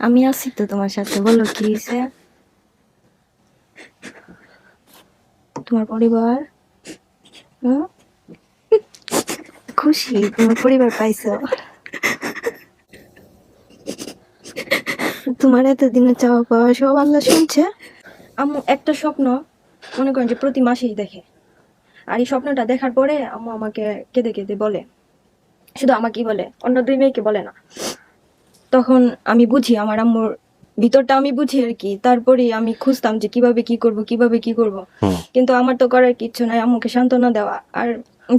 আমি আছি তো তোমার সাথে, বলো কি হয়েছে? তোমার পরিবার হুম? খুশি তোমার পরিবার পাইছো? তোমার এতদিনের চাওয়া পাওয়া সব আল্লাহ শুনছে। আম্মু একটা স্বপ্ন মনে করেন যে প্রতি মাসেই দেখে, আর এই স্বপ্নটা দেখার পরে আম্মু আমাকে কেঁদে কেঁদে বলে, শুধু আমাকেই বলে, অন্য দুই মেয়েকে বলে না। তখন আমি বুঝি, আমার আম্মুর ভিতরটা আমি বুঝি আর কি। তারপরে আমি খুঁজতাম যে কিভাবে কি করব, কিভাবে কি করব। কিন্তু আমার তো করার কিচ্ছু নাই, আম্মুকে সান্ত্বনা দেওয়া আর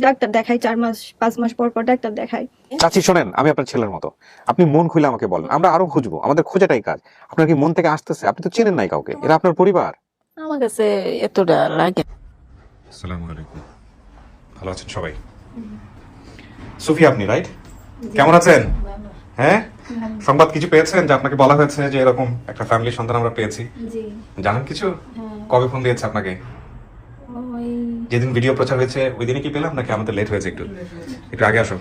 ডাক্তার দেখাই 4 মাস 5 মাস পর পর ডাক্তার দেখাই। চাচি শোনেন, আমি আপনার ছেলের মতো, আপনি মন খুলে আমাকে বলেন, আমরা আরো খুঁজবো, আমাদের খোঁজাটাই কাজ। আপনার কি মন থেকে আসতেছে? আপনি তো চেনেন নাই কাউকে, এরা আপনার পরিবার। আমার কাছে এতটা লাগে। আসসালামু আলাইকুম, ভালো আছেন সবাই? সুফিয়া আপনি, রাইট? কেমন আছেন? হ্যাঁ, সংবাদ কিছু পেয়েছেন যে আপনাকে বলা হয়েছে যে এরকম একটা ফ্যামিলির সন্তান আমরা পেয়েছি? জি জানেন কিছু? কবে ফোন দিয়েছে আপনাকে? ওই যেদিন ভিডিও প্রচার হয়েছে ওই দিনে কি পেলাম, নাকি আমাদের লেট হয়েছে? একটু একটু আগে আসো।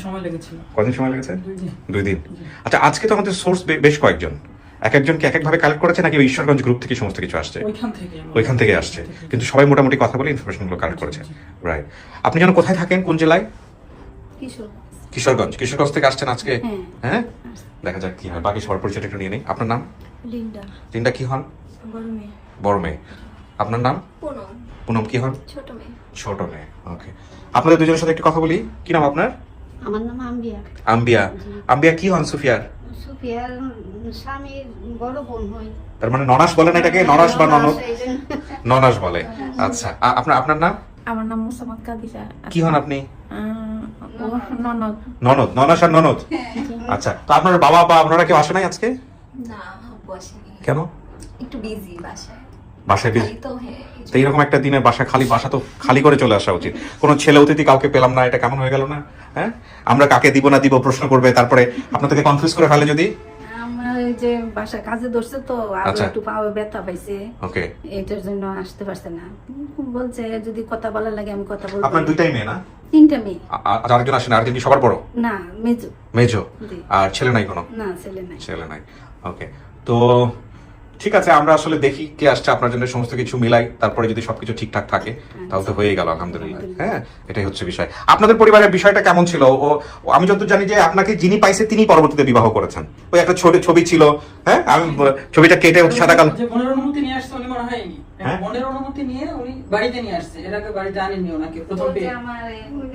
সময় লেগেছিল। কদিন সময় লেগেছে? 2 দিন। আচ্ছা, আজকে তো আমাদের সোর্স বেশ কয়েকজন, এক একজনকে এক একভাবে কালেক্ট করেছে, নাকি ওই ঈশ্বরগঞ্জ গ্রুপ থেকে সমস্ত কিছু আসছে? ওইখান থেকে আসছে, কিন্তু সবাই মোটামুটি কথা বলে ইনফরমেশনগুলো কালেক্ট করেছে, রাইট? আপনি যেন কোথায় থাকেন, কোন জেলায়? কিশোরগঞ্জ। কিশোরগঞ্জ থেকে আসছেন আজকে? হ্যাঁ, দেখা যাক কি হয়। বাকি সবার পরিচয়টা একটু নিয়ে নেই। আপনার নাম? লিন্ডা। লিন্ডা কি হন? বড় মেয়ে। বড় মেয়ে। আপনার নাম? পুনম। পুনম কি হন? ছোট মেয়ে। ছোট মেয়ে। ওকে, আপনাদের দুজনের সাথে একটু কথা বলি। কি নাম আপনার? আমার নাম আম্বিয়া। আম্বিয়া। আম্বিয়া কি হন সুফিয়ার? সুফিয়ার স্বামীর বড় বোন হই। তার মানে ননাস বলে না এটাকে? ননাস বা ননদ? ননাস বলে। আচ্ছা, আপনার আপনার নাম? আমার নাম মোসাম্মদ কাদিজা। কি হন আপনি? ও ননদ। ননদ। ননাস আর ননদ। আচ্ছা, তো আপনার বাবা বা আপনারা কেউ আসে নাই আজকে? না, আব্বু আসেনি। কেন? একটু বিজি বাসায়। বাসায় বিজি? খালি তো হ্যাঁ। তো এইরকম একটা দিনে বাসা খালি, বাসা তো খালি করে চলে আসা উচিত। কোনো ছেলে অতিথি কাউকে পেলাম না, এটা কেমন হয়ে গেল না? হ্যাঁ, আমরা কাকে দিব না দিব প্রশ্ন করবে, তারপরে আপনাদেরকে কনফিউজ করে ফেলে যদি। আমার এই যে বাসা কাজে ধরছে তো আর আচ্ছা। একটু পাওয়া ব্যথা পাইছে, ওকে, এটার জন্য আসতে পারছে না। বলছে যদি কথা বলার লাগে আমি কথা বলবো। আপনার দুইটাই মেয়ে না? 3টা মেয়ে। আর আরেকজন আসেন? আরেকজন কি সবার বড়? না, মেজো। মেজো। জি। আর ছেলে নাই কোনো? না, ছেলে নাই। ছেলে নাই। ওকে, তো ঠিক আছে, আমরা আসলে দেখি কে আসছে, আপনার জন্য সমস্ত কিছু মিলাই, তারপরে যদি সবকিছু ঠিকঠাক থাকে তাহলে তো হয়ে গেল, আলহামদুলিল্লাহ। হ্যাঁ, এটাই হচ্ছে বিষয়। আপনাদের পরিবারের বিষয়টা কেমন ছিল? আমি যতদূর জানি যে আপনাকে যিনি পাইছে তিনি পরবর্তীতে বিবাহ করেছেন। ওই একটা ছবি ছিল, হ্যাঁ, আমি ছবিটা কেটে সাদা কালো। যে বোনের অনুমতি নিয়ে আসছে উনি মনে হয়নি। হ্যাঁ? বোনের অনুমতি নিয়ে উনি বাড়িতে নিয়ে আসছে, এর আগে বাড়িতে আনেননি ওনাকে প্রথম ওই যে পেয়ে। আমার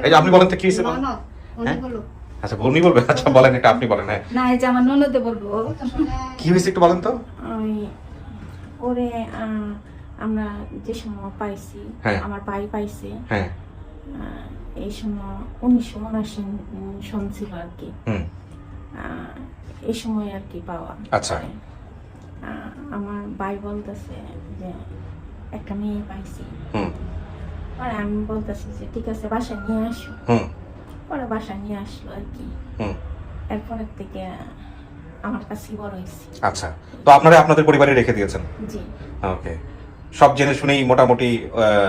এই যে আপনি বলেন তো কি হয়েছে? ননদ, উনি হ্যাঁ? বলো। আচ্ছা, উনি বলবে? আচ্ছা বলেন, এটা আপনি বলেন। হ্যাঁ, না, এই যে আমার ননদে বলবো। কি হয়েছে একটু বলেন তো। ওরে আমরা যে সময় পাইছি, হ্যাঁ। আমার ভাই পাইছে, হ্যাঁ। এই সময় 1979 সন ছিল আর কি। হুম। এই সময় আর কি পাওয়া। আচ্ছা। আমার ভাই বলতেছে যে একটা মেয়ে পাইছি। হুম। পরে আমি বলতেছি যে ঠিক আছে বাসায় নিয়ে আসো। হুম। পরে বাসায় নিয়ে আসলো আর কি। হুম। এরপরের থেকে আমার কাছে বড় হয়েছে। আচ্ছা, তো আপনারা আপনাদের পরিবারে রেখে দিয়েছেন? জি। ওকে, সব জেনে শুনেই মোটামুটি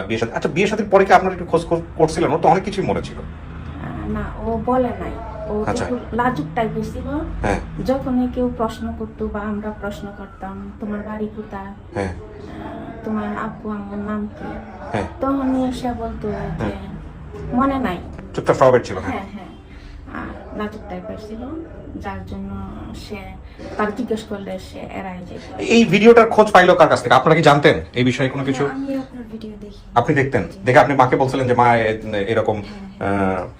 বিয়ে শাদী। আচ্ছা, বিয়ে শাদীর পরে কি আপনারা একটু খোঁজ করছিলেন? ও তো অনেক কিছুই মনে ছিল। না, ও বলে নাই। ও আচ্ছা। একটু লাজুক টাইপের ছিল। হ্যাঁ। যখনই কেউ প্রশ্ন করতো বা আমরা প্রশ্ন করতাম তোমার বাড়ি কোথায়, হ্যাঁ। তোমার আব্বু আম্মুর নাম কি, হ্যাঁ। তখনই এসে বলতো যে মনে নাই। চুপচাপ স্বভাবের ছিল। হ্যাঁ। হ্যাঁ হ্যাঁ, আর লাজুক টাইপের ছিল, যার জন্য সে তার জিজ্ঞেস করলে সে এড়াই যেত। এই ভিডিওটার খোঁজ পাইলো কার কাছ থেকে? আপনারা কি জানতেন এই বিষয়ে কোনো কিছু? আমি আপনার ভিডিও দেখি। আপনি দেখতেন, দেখে আপনি মাকে বলছিলেন যে মা এরকম,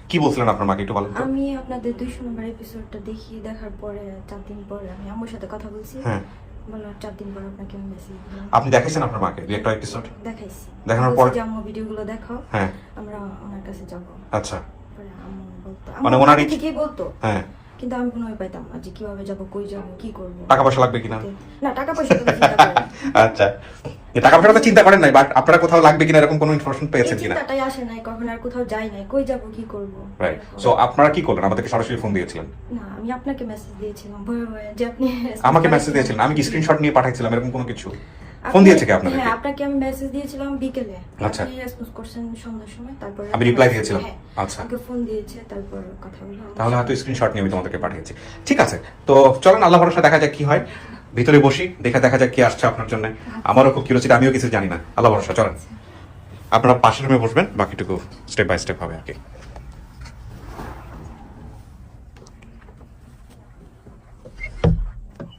কি বলছিলেন আপনার মাকে একটু বলেন তো। আমি আপনাদের 200 নম্বর এপিসোডটা দেখি, দেখার পরে 4 দিন পরে আমি আম্মুর সাথে কথা বলছি। হ্যাঁ। বললো 4 দিন পর আপনাকে মেসেজ দিলাম। আপনি দেখাইছেন আপনার মাকে দুই একটা এপিসোড? দেখাইছি। দেখানোর বলছি পর? যে আম্মু ভিডিওগুলো দেখো, হ্যাঁ। আমরা ওনার কাছে যাব। আচ্ছা। পরে আম্মু বলতো, মানে আম্মু ওনারই- আগে থেকেই বলতো, হ্যাঁ। কিন্তু আমি কোনো পাইতাম না যে কিভাবে যাব, কই যাব, কি করব। টাকা পয়সা লাগবে কিনা? না, টাকা পয়সা তো চিন্তা করি না। আচ্ছা, এই টাকা পয়সা তো চিন্তা করেন নাই, বাট আপনারা কোথাও লাগবে কিনা এরকম কোনো ইনফরমেশন এই পেয়েছেন কিনা? চিন্তাটাই আসে নাই, কখন আর কোথাও যাই নাই, কই যাব, কি করব। রাইট। সো আপনারা কি করলেন? আমাদেরকে সরাসরি ফোন দিয়েছিলেন? না, আমি আপনাকে মেসেজ দিয়েছিলাম ভয়ে ভয়ে যে আপনি আমাকে মেসেজ দিয়েছিলেন? আমি কি স্ক্রিনশট নিয়ে পাঠাইছিলাম এরকম কোনো কিছু? ফোন দিয়েছে কি আপনাদেরকে? হ্যাঁ, আপনাকে আমি মেসেজ দিয়েছিলাম বিকেলে। আচ্ছা। আপনি রেসপন্স করছেন সন্ধ্যার সময়, তারপরে আমি রিপ্লাই দিয়েছিলাম। হ্যাঁ, আচ্ছা। আমাকে ফোন দিয়েছে, তারপর কথা বললাম। তাহলে হয়তো স্ক্রিনশট নিয়ে আমি তোমাদেরকে পাঠিয়েছি। ঠিক আছে, তো চলেন আল্লাহ ভরসা, দেখা যাক কি হয়। ভিতরে বসি, দেখা যাক কি আসছে আপনার জন্য। আমারও খুব কিউরিওসিটি, আমিও কিছু জানি না। আল্লাহ ভরসা, চলেন। আপনারা পাশের রুমে বসবেন, বাকিটুকু স্টেপ বাই স্টেপ হবে আর কি।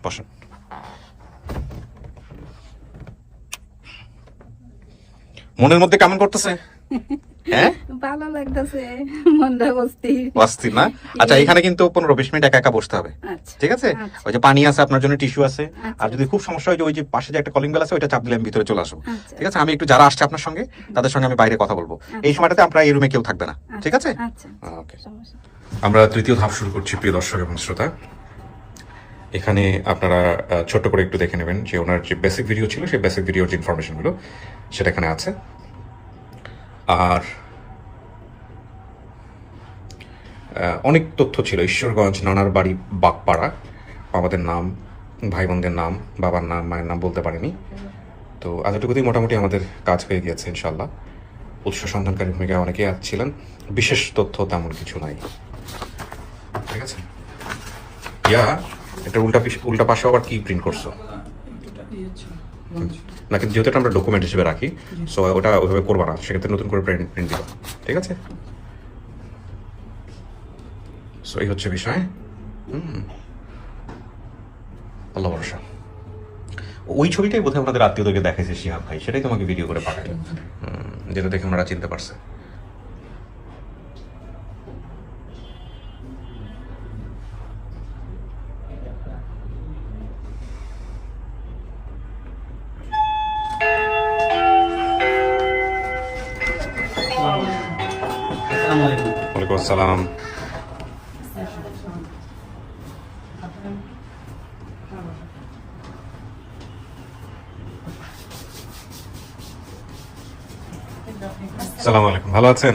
বসেন। মনের মধ্যে কেমন করতেছে? হ্যাঁ, ভালো লাগতেছে, মনটা অস্থির। অস্থির না? আচ্ছা, এখানে কিন্তু 15-20 মিনিট একা একা বসতে হবে। আচ্ছা, ঠিক আছে? আচ্ছা। ওই যে পানি আছে, আপনার জন্য টিস্যু আছে। আচ্ছা, আর যদি খুব সমস্যা হয়, যে ওই যে পাশে যে একটা কলিং বেল আছে, ওইটা চাপ দিলে আমি ভিতরে চলে আসবো। আচ্ছা। ঠিক আছে? আমি একটু যারা আসছে আপনার সঙ্গে, তাদের সঙ্গে আমি বাইরে কথা বলবো। এই সময়টাতে আপনারা এই রুমে কেউ থাকবে না। ঠিক আছে? আচ্ছা, ওকে। সমস্যা নেই। আমরা তৃতীয় ধাপ শুরু করছি, প্রিয় দর্শক এবং শ্রোতা। এখানে আপনারা ছোট্ট করে একটু দেখে নেবেন যে ওনার যে বেসিক ভিডিও ছিল, সেই বেসিক ভিডিওর যে ইনফরমেশনগুলো সেটা এখানে আছে। আর অনেক তথ্য ছিল। ঈশ্বরগঞ্জ, নানার বাড়ি, বাগপাড়া, আমাদের নাম, ভাই বোনদের নাম, বাবার নাম, মায়ের নাম বলতে পারিনি। তো এতটুকুতেই মোটামুটি আমাদের কাজ হয়ে গিয়েছে ইনশাল্লাহ। উৎস সন্ধানকারী ভূমিকায় অনেকেই ছিলেন, বিশেষ তথ্য তেমন কিছু নাই। ঠিক আছে? ইয়া, এটা উল্টা পাশে আবার কি প্রিন্ট করছো না? কিন্তু যেহেতু এটা আমরা ডকুমেন্ট হিসেবে রাখি, সো ওটা ওইভাবে করবা না, সেক্ষেত্রে নতুন করে প্রিন্ট দিবা। ঠিক আছে? সো এই হচ্ছে বিষয়। আল্লাহ ভরসা। ওই ছবিটাই বোধহয় আমাদের আত্মীয়দেরকে দেখাইছে শিহাব ভাই, সেটাই তোমাকে ভিডিও করে পাঠাই, যেটা দেখে ওনারা চিনতে পারছে। আসসালামু আলাইকুম। ওয়ালাইকুম আসসালাম। আসসালামু আলাইকুম, ভালো আছেন?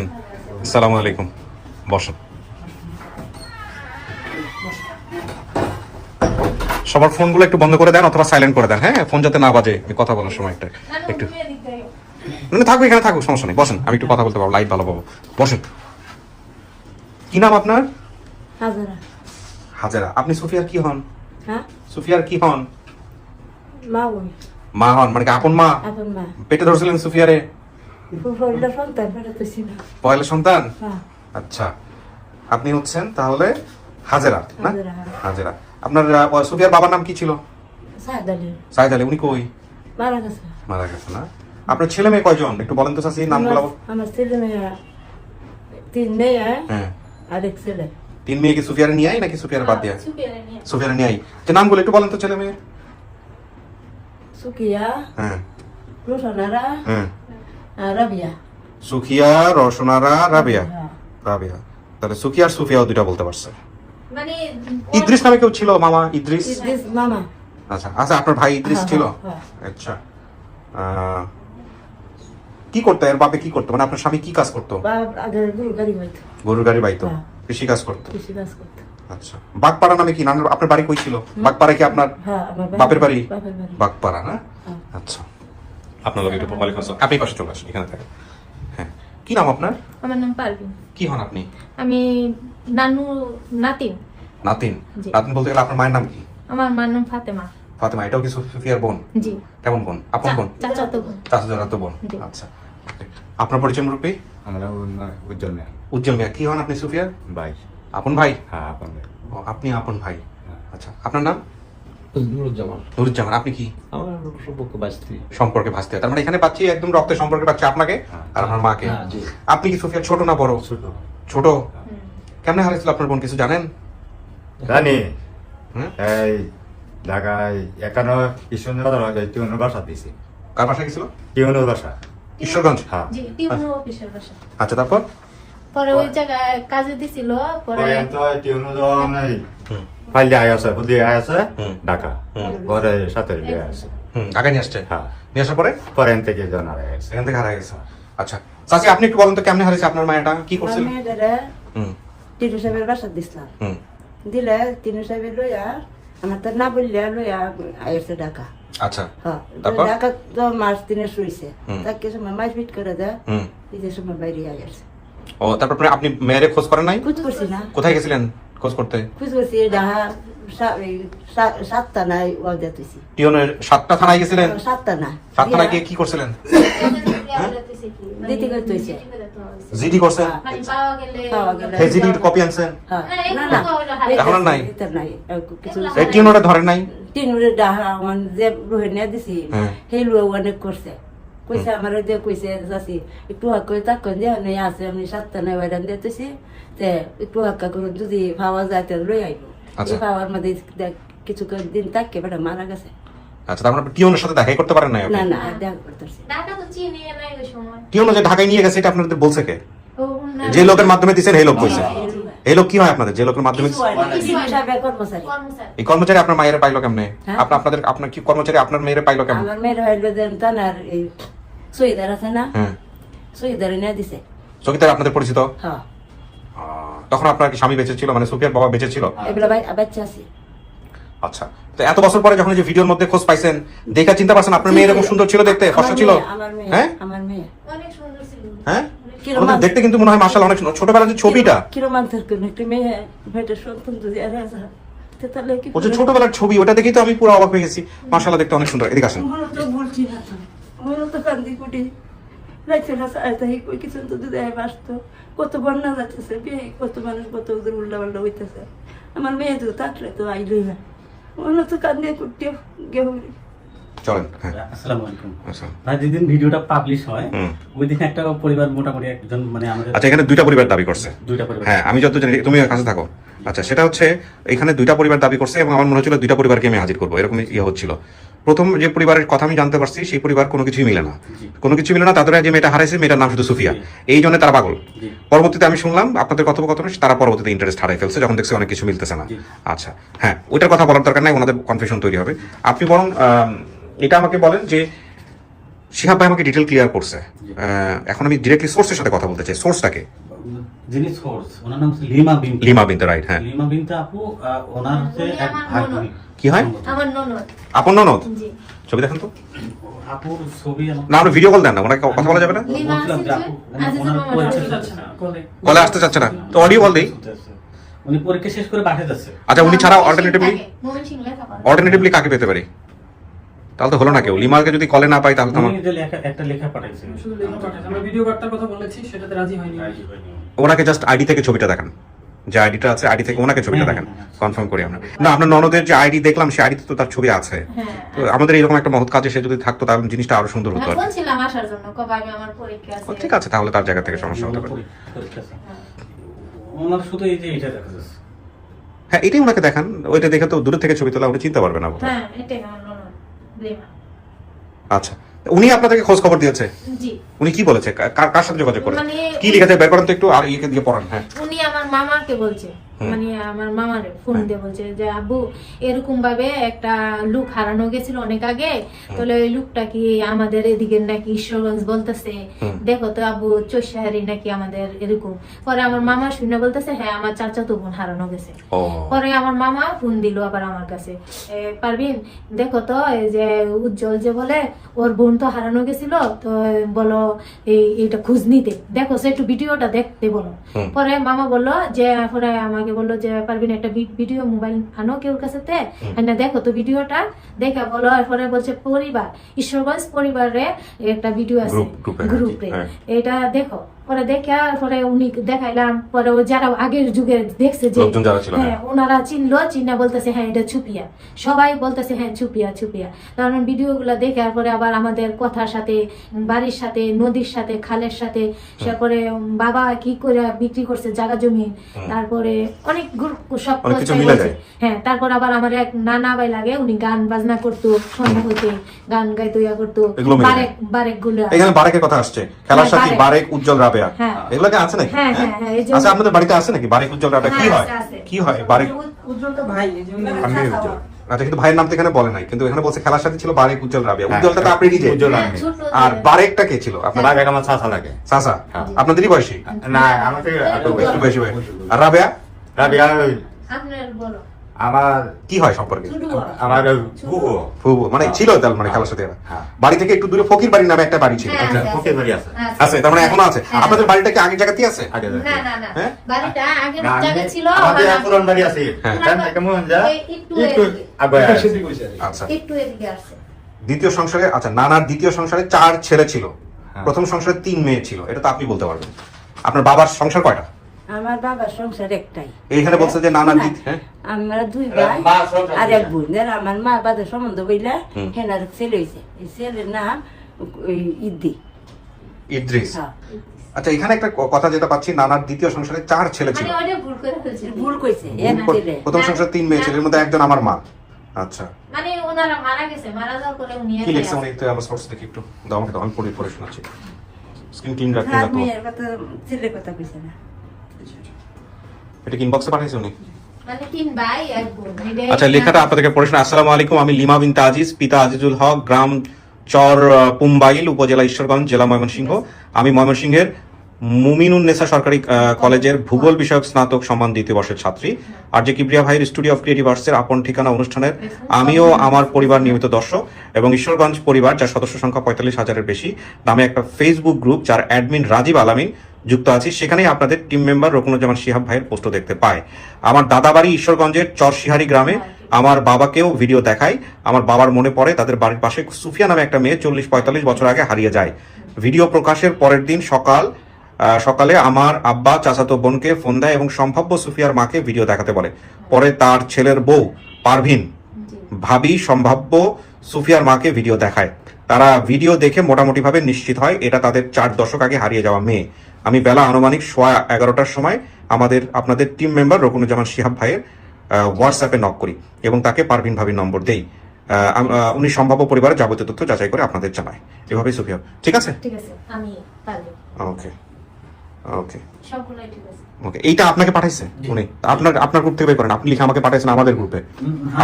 আসসালামু আলাইকুম, বসুন। সবার ফোনগুলো একটু বন্ধ করে দেন অথবা সাইলেন্ট করে দেন, হ্যাঁ? ফোন যাতে না বাজে আমি কথা বলার সময়। একটু থাকবে, এখানে থাকুক, সমস্যা নেই, বসেন। আমি একটু কথা বলতে পারবো, লাইট ভালো পাবো। বসেন। কি নাম আপনার? হাজারা। হাজারা। আপনি সুফিয়ার কি হন? হ্যাঁ, সুফিয়ার কি হন? মা ওই মা হন, মানে কি আপন মা? আপন মা পেটে ধরছিলেন সুফিয়ারে? ফুফলটা সন্তান ফেরাতেছি না। পয়লা সন্তান? হ্যাঁ, আচ্ছা, আপনি হচ্ছেন তাহলে হাজেরা না? হাজেরা, হ্যাঁ। হাজেরা। আপনার সুফিয়ার বাবার নাম কি ছিল? সাহেদ আলী সাইদ আলী। উনি কই? মারা গেছে। মারা গেছে না? আপনার ছেলে মেয়ে কয়জন একটু বলেন তো চাচি, নামগুলো? আমার ছেলে মেয়ে 3 মেয়ে হ্যাঁ। আর 1 ছেলে। 3 মেয়ে কি সুফিয়ারে নিয়ে আই নাকি সুফিয়ার বাদ দিয়া? সুফিয়ারে নিয়ে আই। যে নামগুলো একটু বলেন তো ছেলে মেয়ে। সুকিয়া, হ্যাঁ রোশনারা, হ্যাঁ। আর রাবিয়া। সুখিয়া, রসনারা, রাবিয়া। হ্যাঁ। রাবিয়া। তাহলে সুখিয়া আর সুফিয়াও দুইটা বলতে পারছে। মানে ইদ্রিস নামে কেউ ছিল? মামা ইদ্রিস? ইদ্রিস মামা। আচ্ছা আচ্ছা, আপনার ভাই ইদ্রিস হ্যাঁ, ছিল? হ্যাঁ, আচ্ছা। কি করতো এর বাপে? কি করতো মানে আপনার স্বামী কি কাজ করতো? বাপ আগে গরু গাড়ি হইতো, গরুর গাড়ি বাইতো, হ্যাঁ। কৃষি কাজ করতো। কৃষি কাজ করতো। আচ্ছা। বাগপাড়া নামে কি নাম? আপনার বাড়ি কই ছিল? বাগপাড়া কি আপনার হ্যাঁ, আমার বাপের বাড়ি? বাপের বাড়ি। বাগপাড়া না? হ্যাঁ। আচ্ছা। আপনার লোক একটু ওয়ালাইকুম আসসালাম। আপনি পাশে চলে আসেন, এখানে থাকেন। হ্যাঁ, কি নাম আপনার? আমার নাম পারভিন। কি হন আপনি? আমি নানু নাতিন। নাতিন? জি। নাতিন বলতে গেলে আপনার মায়ের নাম কি? আমার মার নাম ফাতেমা। ফাতেমা। এটাও কি সুফিয়ার বোন? জি। কেমন বোন? আপন বোন? চাচাতো বোন। চাচা বোন। জি। আচ্ছা। আপনার পরিচয় মুরব্বী? আমরা উজ্জ্বল মিয়া উজ্জ্বল মিয়া। কি হন আপনি সুফিয়ার? ভাই। আপন ভাই? হ্যাঁ, আপনার ভাই। ও, আপনি আপন ভাই। আচ্ছা, আপনার নাম? নুরুজ্জামান। নুরুজ্জামান। আপনি কি? আমার সম্পর্ক বাস্তি। সম্পর্কে ভাসতে হয়। তার মানে এখানে পাচ্ছি একদম রক্তের সম্পর্কে পাচ্ছি আপনাকে আর আপনার মাকে। হ্যাঁ, জি। আপনি কি সুফিয়ার ছোট না বড়? ছোট। ছোট। কেমনে হারিয়েছিল আপনার বোন, কিছু জানেন? জানি হুম? এই ঢাকায় একান্ন ঈশ্বরগঞ্জ টিউনের বাসা দিছি। কার বাসায় গেছিল? টিউনের বাসা। ঈশ্বরগঞ্জ? হ্যাঁ। জি, টিউনো অফিসের বাসা। আচ্ছা, তারপর? পরে ওই জায়গায় কাজে দিছিল, পরে পরে তো টিউনের যখন এই হুম। পাল্লে আয় আছে, বুদ্ধি আয় আছে হুম। ঢাকা। হুম। পরে সাথে লিয়ে আছে। ঢাকা নিয়ে আসছে? হ্যাঁ। নিয়ে আসার পরে পরে এন থেকে জানা গেছে। এখান থেকে হারা গেছে। আচ্ছা চাচি, আপনি একটু বলেন তো কেমনে হারিয়েছে আপনার মায়েটা, কি আমার করছিল? মেয়েটারে হুম টিনু সাহেবের বাসা দিছিলাম। হুম। দিলে টিনু সাহেবের লইয়া আমার তো না বললে লইয়া আইসে ঢাকা। আচ্ছা হ্যাঁ তারপর? ঢাকা তো মাস 3 শুইছে হুম। তাকে সময় মাস ফিট করে দেয় হুম ঈদের সময় বাইরে গেছে ও তারপর আপনি মেয়েরে খোঁজ করেন নাই? খুঁজ করছি না কোথায় গেছিলেন খোঁজ করতে? খুঁজ করছি ঢাকা 7টা নাই ওয়াদা তুইছি টিওনের 7টা থানায় গেছিলেন? 7টা না 7 থানায় গিয়ে কি করছিলেন? দিতে করতে হইছে জিডি করছেন? মানে পাওয়া গেলে পাওয়া গেলে। হে জিডি কপি আনছেন? হ্যাঁ না, না এগুলো না তো হারিয়ে এখন আর নাই? এটা নাই কিছু এই টিওনটা ধরেন নাই? তিনুরে ডাহা মানে যে রোহে নিয়ে দিছি হ্যাঁ। সেই লোক অনেক করছে কইছে আমার দিয়ে কইছে যাচ্ছি একটু হাক্কা করে তাক দিয়ে নেই আছে আমি 7টা নাই ওইরান দিতেছি তে একটু হাক্কা করে যদি পাওয়া যায় তাহলে লই আইব আচ্ছা। এই পাওয়ার মধ্যে কিছু দিন তাকে বেটা মারা গেছে আচ্ছা তারপর আপনি টিওনের সাথে দেখাই করতে পারেন নাই আপনি? না না আর দেখা করতেছি ঢাকা তো চিনি নাই ওই সময় টিওন যে ঢাকায় নিয়ে গেছে এটা আপনাদের বলছে কে? ও না যে লোকের মাধ্যমে দিয়েছেন এই লোক কইছে। এই লোক কি হয় আপনাদের যে লোকের মাধ্যমে কিছু হয় না, কিছু সাহেবের কর্মচারী কর্মচারী এই কর্মচারী আপনার মায়ের পাইলো কেমনে? হ্যাঁ? আপনার কি কর্মচারী আপনার মেয়ের পাইলো কেমনে? আমার মেয়ের হইল যে তানার এই সইদার আছে না হ্যাঁ সইদার নিয়ে দিছে চকিদার আপনাদের পরিচিত? হ্যাঁ তখন আপনার কি স্বামী বেঁচে ছিল, মানে সুফিয়ার বাবা বেঁচে ছিল? এগুলো বাচ্চা আছে আচ্ছা তো এত বছর পরে যখন এই যে ভিডিওর মধ্যে খোঁজ পাইছেন দেখা চিন্তা পারছেন আপনার মেয়ে এরকম সুন্দর ছিল দেখতে, ফর্সা ছিল? আমার মেয়ে হ্যাঁ আমার মেয়ে অনেক সুন্দর ছিল হ্যাঁ কিরকম ওনাদের দেখতে কিন্তু মনে হয় মাশাআল্লাহ অনেক সুন্দর। ছোটবেলার যে ছবিটা, কিরমান থাকতো একটি মেয়ে মেয়েটা সন্তান যদি আর আছে তাহলে কি ও যে ছোটবেলার ছবি ওটা দেখেই তো আমি পুরো অবাক হয়ে গেছি। মাশাআল্লাহ দেখতে অনেক সুন্দর। এদিকে আসেন। মনে তো বলছি না তো মনে তো কান্দি কুটি রাইছে না তাই কই কিছু তো যদি আসতো কত বন্যা যাচ্ছে বিয়ে কত মানুষ কত ওদের উল্টা পাল্টা হইতেছে আমার মেয়ে তো থাকলে তো আইলই না মনে তো কান্দি কুটি গেউ চলেন। হ্যাঁ আসসালামু আলাইকুম। আচ্ছা ভাই যেদিন ভিডিওটা পাবলিশ হয় হুম। ওই দিন একটা পরিবার মোটামুটি একজন মানে আমাদের আচ্ছা এখানে দুইটা পরিবার দাবি করছে। দুইটা পরিবার হ্যাঁ আমি যত জানি, তুমি কাছে থাকো। আচ্ছা সেটা হচ্ছে এখানে দুইটা পরিবার দাবি করছে এবং আমার মনে হচ্ছিল দুইটা পরিবারকে আমি হাজির করবো, এরকম ইয়ে হচ্ছিল। প্রথম যে পরিবারের কথা আমি জানতে পারছি সেই পরিবার কোনো কিছুই মিলে না, কোনো কিছু মিলে না। তাদের যে মেয়েটা হারাইছে মেয়েটার নাম শুধু সুফিয়া, এই জন্য তারা পাগল। পরবর্তীতে আমি শুনলাম আপনাদের কথোপকথনে তারা পরবর্তীতে ইন্টারেস্ট হারাই ফেলছে যখন দেখছে অনেক কিছু মিলতেছে না। আচ্ছা হ্যাঁ ওইটার কথা বলার দরকার নাই, ওনাদের কনফিউশন তৈরি হবে। আপনি বরং এটা আমাকে বলেন যে শিহাব ভাই আমাকে ডিটেল ক্লিয়ার করছে, এখন আমি ডিরেক্টলি সোর্সের সাথে কথা বলতে চাই। সোর্সটাকে যিনি সোর্স ওনার নাম হচ্ছে লিমা বিনতে। লিমা বিনতে, রাইট? হ্যাঁ লিমা বিনতে আপু ওনার হচ্ছে উনি এক আমার ভাই ননদ। বোন। কি হয়? আমার ননদ আপন ননদ? জি ছবি দেখেন তো। আপুর ছবি না আপনি ভিডিও কল দেন না, ওনাকে কথা বলা যাবে না? লিমা বলছিলাম যে আপু আজিজুর ওনার মামা পরীক্ষা আসছে। যাচ্ছে না কলে আসতে চাচ্ছে না তো অডিও কল দিই। উনি পরীক্ষা শেষ করে বাসায় যাচ্ছে। আচ্ছা উনি ছাড়া অল্টারনেটিভলি ময়মনসিংহ লেখাপড়া। অল্টারনেটিভলি কাকে পেতে পারি? তাহলে তো হলো না কেউ। লিমাকে যদি কলে না পাই তাহলে তো আমার উনি যে একটা লেখা পাঠাইছে শুধু লেখা পাঠাচ্ছে। আমরা ভিডিও বার্তার কথা বলেছি, সেটাতে রাজি হয়নি। ওনাকে জাস্ট আইডি থেকে ছবিটা দেখান, যে আইডিটা আছে আইডি থেকে ওনাকে ছবিটা দেখান, কনফার্ম করি আমরা। না আপনার ননদের যে আইডি দেখলাম সেই আইডিতে তো তার ছবি আছে। তো আমাদের এরকম একটা মহৎ কাজে সে যদি থাকতো তাহলে জিনিসটা আরো সুন্দর হতো। হ্যাঁ, বলছিলাম আসার জন্য কবে আমি আমার পরীক্ষা ও, আছে ঠিক আছে তাহলে তার জায়গা থেকে সমস্যা হতে পারে। পরীক্ষা আছে। ওনার শুধু এই যে এটা দেখা যাচ্ছে। হ্যাঁ এটাই ওনাকে দেখান, ওইটা দেখে তো দূরে থেকে ছবি তোলা উনি চিন্তা পারবে না বোধহয়। হ্যাঁ এটাই আমার ননদ লিমা। আচ্ছা উনি আপনাদেরকে খোঁজ খবর দিয়েছে? জি উনি কি বলেছে, কার সাথে যোগাযোগ করে, মানে কি লিখেছে বের করেন তো একটু, আর ইয়েকে দিয়ে পড়ান। হ্যাঁ উনি আমার মামাকে বলছে, মানে আমার মামারে ফোন দিয়ে বলছে যে আব্বু এরকম ভাবে একটা লুক হারানো গেছিল অনেক আগে, তাহলে ওই লুকটা কি আমাদের এদিকে নাকি ঈশ্বরগঞ্জ বলতেছে, দেখো তো আব্বু চৈশাহারি নাকি আমাদের এরকম। পরে আমার মামা শুনে বলতেছে হ্যাঁ আমার চাচাতো বোন হারানো গেছে। ও পরে আমার মামা ফোন দিল আবার আমার কাছে, পারবিন দেখো তো এই যে উজ্জ্বল যে বলে ওর বোন তো হারানো গেছিল, তো বলো এইটা খোঁজ নিতে, দেখো সে একটু ভিডিওটা দেখতে বলো। পরে মামা বললো যে পরে আমাকে বললো যে পারবিন একটা ভিডিও মোবাইল আনো কেউ কাছে না, দেখো তো ভিডিওটা দেখে বলো। এরপরে বলছে পরিবার ঈশ্বরগঞ্জ পরিবারে একটা ভিডিও আছে গ্রুপে, এটা দেখো। পরে দেখে পরে উনি দেখাইলাম, পরে ও যারা আগের যুগে দেখছে যে হ্যাঁ ওনারা চিনলো, চিনা বলতেছে হ্যাঁ এটা চুপিয়া, সবাই বলতেছে হ্যাঁ চুপিয়া চুপিয়া। কারণ ভিডিও গুলা দেখে পরে আবার আমাদের কথার সাথে বাড়ির সাথে নদীর সাথে খালের সাথে, তারপরে বাবা কি করে বিক্রি করছে জায়গা জমি, তারপরে অনেক সব হ্যাঁ। তারপর আবার আমার এক নানা ভাই লাগে, উনি গান বাজনা করতো, সন্ধ্যা হইতে গান গাইতো, ইয়া করতো, বারেক গুলো। এখানে বারেকের কথা আসছে, খেলার সাথী বারেক, উজ্জ্বল রাবেয়া, এগুলো কি আছে নাকি? হ্যাঁ হ্যাঁ হ্যাঁ আচ্ছা আপনাদের বাড়িতে আছে নাকি বারেক, উজ্জ্বল রাবেয়া? কি হয় কি হয় বারেক? উজ্জ্বল তো ভাই, এই জন্য আমি উজ্জ্বল। আচ্ছা কিন্তু ভাইয়ের নাম তো এখানে বলে নাই, কিন্তু এখানে বলছে খেলার সাথী ছিল বারেক, উজ্জ্বল রাবেয়া। উজ্জ্বলটা তো আপনি নিজে, উজ্জ্বল আমি। আর বারেকটা কে ছিল আপনার? রাবেয়া আমার চাচা লাগে। চাচা আপনাদেরই বয়সী? না আমাদের একটু বেশি হয়। আর রাবেয়া? রাবেয়া আপনার বলো আমার কি হয় সম্পর্কে? আমার বুবু ফুবু মানে ছিল তার মানে খালার সাথে এরা। হ্যাঁ। বাড়ি থেকে একটু দূরে ফকির বাড়ির নামে একটা বাড়ি ছিল। হ্যাঁ, আছে, ফকির বাড়ি আছে। আছে, তার মানে এখনো আছে। আপনাদের বাড়িটা কি আগের জায়গাতেই আছে? আগে না না না হ্যাঁ? বাড়িটা আগের না, জায়গা ছিল আমাদের আমার- পুরান বাড়ি আছে হ্যাঁ। এখান থেকে মন যা একটু একটু এদিকে। আগে আচ্ছা। একটু এদিকে আসছে। দ্বিতীয় সংসারে, আচ্ছা নানার দ্বিতীয় সংসারে 4 ছেলে ছিল, হ্যাঁ। প্রথম সংসারে 3 মেয়ে ছিল, এটা তো আপনি বলতে পারবেন। আপনার বাবার সংসার কয়টা? আমার বাবার সংসার একটাই। এইখানে বলছে যে নানার হ্যাঁ আমরা 2 ভাই মা সংসার আর এক বোন। যারা আমার মা বাদের সম্বন্ধ বইলা হুম। হেনার ছেলে হয়েছে, এই ছেলের নাম ওই ইদ্দি। ইদ্রিস। হ্যাঁ। আচ্ছা এখানে একটা কথা যেটা পাচ্ছি, নানার দ্বিতীয় সংসারে 4 ছেলে ছিল, মানে ওইটা ভুল করে ফেলছিল। ভুল কইছে এক ছেলে। প্রথম সংসারে 3 মেয়ে ছিল, এর মধ্যে একজন আমার মা। আচ্ছা মানে ওনারা মারা গেছে, মারা যাওয়ার পরে উনি কি একাই লিখছে আছে। উনি? একটু আমার সোর্স দেখি একটু দাও আমাকে, দাও আমি পড়ে পড়ে শোনাচ্ছি। স্ক্রিন ক্লিন রাখতে হ্যাঁ, রাখো। মেয়ের কথা ছেলের কথা কইছে না। এটা কি ইনবক্সে পাঠাইছে উনি? মানে 3 ভাই এক বোন। এটাই- আচ্ছা লেখাটা আপনাদেরকে পড়ে শোনা। আসসালামু আলাইকুম, আমি লিমা বিনতে আজিজ, পিতা আজিজুল হক, গ্রাম চর পুম্বাইল, উপজেলা ঈশ্বরগঞ্জ, জেলা ময়মনসিংহ। আমি ময়মনসিংহের মুমিনুন্নেসা সরকারি কলেজের ভূগোল বিষয়ক স্নাতক সম্মান 2য় বর্ষের ছাত্রী। আর যে কিবরিয়া ভাইয়ের স্টুডিও অফ ক্রিয়েটিভ আর্টসের আপন ঠিকানা অনুষ্ঠানের আমিও আমার পরিবার নিয়মিত দর্শক, এবং ঈশ্বরগঞ্জ পরিবার, যার সদস্য সংখ্যা 45,000-এর বেশি, নামে একটা ফেসবুক গ্রুপ যার অ্যাডমিন রাজীব আলামিন যুক্ত আছি। সেখানেই আপনাদের টিম মেম্বার রকুনুজ্জামান শিহাব ভাইয়ের পোস্টও দেখতে পায়। আমার দাদাবাড়ি ঈশ্বরগঞ্জের চরশিহারি গ্রামে। আমার বাবাকেও ভিডিও দেখাই। আমার বাবার মনে পড়ে তাদের বাড়ির পাশে সুফিয়া নামে একটা মেয়ে 40-45 বছর আগে হারিয়ে যায়। ভিডিও প্রকাশের পরের দিন সকালে আমার আব্বা চাচাতো বোনকে ফোন দেয় এবং সম্ভাব্য সুফিয়ার মাকে ভিডিও দেখাতে বলে। পরে তার ছেলের বউ পারভিন ভাবি সম্ভাব্য সুফিয়ার মাকে ভিডিও দেখায়। তারা ভিডিও দেখে মোটামুটিভাবে নিশ্চিত হয় এটা তাদের 4 দশক আগে হারিয়ে যাওয়া মেয়ে। আমি বেলা আনুমানিক 11:15টার সময় আপনাদের টিম মেম্বার রকুনুজ্জামান শিহাব ভাইয়ের হোয়াটসঅ্যাপে নক করি এবং তাকে পারভিন ভাবির নম্বর দেই। উনি সম্ভাব্য পরিবারের যাবতীয় তথ্য যাচাই করে আপনাদের জানায়। এভাবেই সুফিয়া। ঠিক আছে? ঠিক আছে, আমি পারবো। ওকে ওকে সবগুলাই ঠিক আছে। ওকে। এইটা আপনাকে পাঠাইছে উনি? আপনার গ্রুপ থেকে বের করেন। আপনি লিখে আমাকে পাঠাইছেন আমাদের গ্রুপে।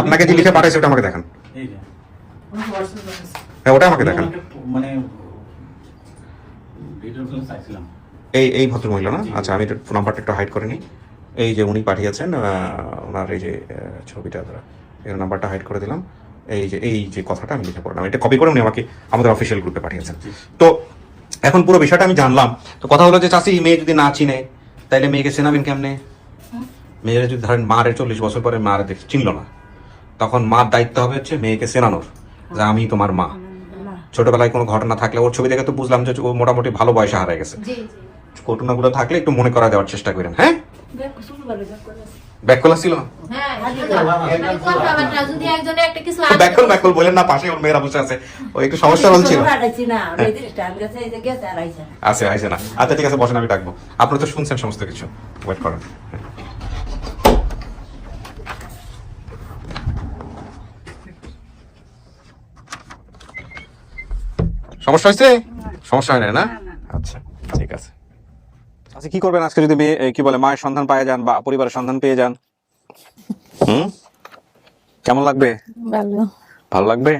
আপনাকে যে লিখে পাঠাইছে ওটা আমাকে দেখান। এই যে হ্যাঁ ওটা আমাকে দেখান। মানে ভিডিওগুলো চাইছিলাম। এই ভদ্রমহিলা না? আচ্ছা আমি নাম্বারটা একটু হাইড করে নিই। এই যে উনি পাঠিয়েছেন ওনার এই যে ছবিটা, এর নাম্বারটা হাইড করে দিলাম। এই যে কথাটা আমি লিখে পড়লাম, এটা কপি করে উনি আমাকে আমাদের অফিসিয়াল গ্রুপে পাঠিয়েছেন। তো এখন পুরো বিষয়টা আমি জানলাম। তো কথা হলো যে চাচি, মেয়ে যদি না চিনে তাইলে মেয়েকে চেনাবেন কেমনে? মেয়েরা যদি ধরেন মারে 40 বছর পরে মারে চিনল না, তখন মার দায়িত্ব হবে হচ্ছে মেয়েকে চেনানোর, যে আমি তোমার মা। ছোটবেলায় কোনো ঘটনা থাকলে, ওর ছবি দেখে তো বুঝলাম যে ও মোটামুটি ভালো বয়সে হারিয়ে গেছে। জি জি। ঘটনাগুলো থাকলে একটু মনে করা দেওয়ার চেষ্টা করেন। হ্যাঁ দেখো শুরু ভালো দেখো। ব্যাককল ছিল? হ্যাঁ, মানে কথাবার্তা যদি একজনে একটা কিছু ব্যাককল বলেন না, পাশে ওর মেয়েরা বসে আছে, ও একটু সমস্যা হচ্ছিল। হারাইছি না, বেদির টাইম গেছে, এই যে গেছে আর আইছে না। আইসে না। আচ্ছা ঠিক আছে, বসেন, আমি ডাকবো। আপনারা তো শুনছেন সমস্ত কিছু, ওয়েট করেন। সমস্যা হয়েছে? সমস্যা হয় না? আচ্ছা ঠিক আছে। আচ্ছা কি করবেন আজকে যদি কি বলে মায়ের সন্ধান পেয়ে যান বা পরিবারের সন্ধান পেয়ে যান? কেমন লাগবে? ভালো লাগবে।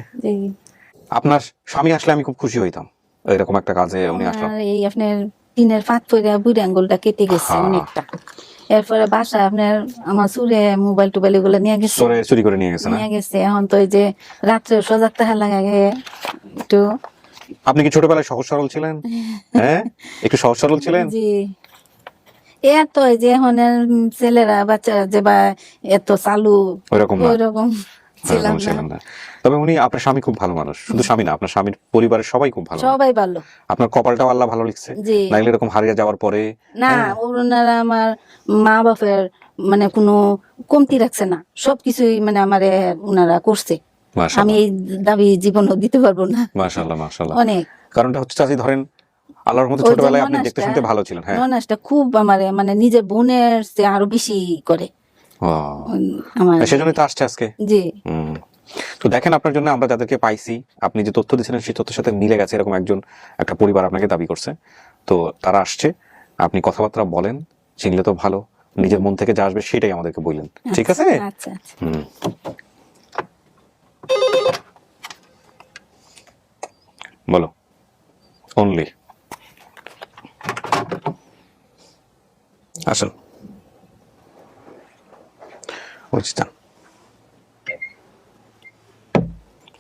আপনার স্বামী আসলে আমি খুব খুশি হইতাম, এরকম একটা কাজে উনি আসলো। এই আপনার টিনের ফাঁক পরে বুড়ি আঙ্গুলটা কেটে গেছে অনেকটা। এরপরে বাসা আপনার আমার চুরে মোবাইল টোবাইল এগুলো নিয়ে গেছে, চুরি করে নিয়ে গেছে না? নিয়ে গেছে। এখন তো এই যে রাত্রে সজাগ থাকা লাগে একটু। আপনি কি ছোটবেলায় সহজ সরল ছিলেন? হ্যাঁ একটু সহজ সরল ছিলেন? জি। এত এই যে এখন ছেলেরা বাচ্চারা যে বা এত চালু ওইরকম না? ওইরকম ছিলাম না। তবে উনি, আপনার স্বামী খুব ভালো মানুষ। শুধু স্বামী না, আপনার স্বামীর পরিবারের সবাই খুব ভালো। সবাই ভালো। আপনার কপালটাও আল্লাহ ভালো লিখছে। জি। নাইলে এরকম হারিয়ে যাওয়ার পরে না, ওনারা আমার মা বাপের মানে কোনো কমতি রাখছে না, সবকিছুই মানে আমারে ওনারা করছে। আমি এই দাবি জীবনও দিতে পারবো না। মাশাআল্লাহ মাশাআল্লাহ। অনেক। কারণটা হচ্ছে চাচি ধরেন আল্লাহর মধ্যে ছোটবেলায় আপনি দেখতে শুনতে ভালো ছিলেন। হ্যাঁ ননাসটা খুব আমারে মানে নিজের বোনের চেয়ে আরো বেশি করে আমার। সেজন্যই তো আসছে আজকে। জি। তো দেখেন আপনার জন্য আমরা যাদেরকে পাইছি, আপনি যে তথ্য দিয়েছিলেন সেই তথ্যের সাথে মিলে গেছে, এরকম একটা পরিবার আপনাকে দাবি করছে। তো তারা আসছে, আপনি কথাবার্তা বলেন, চিনলে তো ভালো, নিজের মন থেকে যা আসবে সেটাই আমাদেরকে বললেন। ঠিক আছে? আচ্ছা আচ্ছা। বলো অনলি। আসুন বুঝতাম।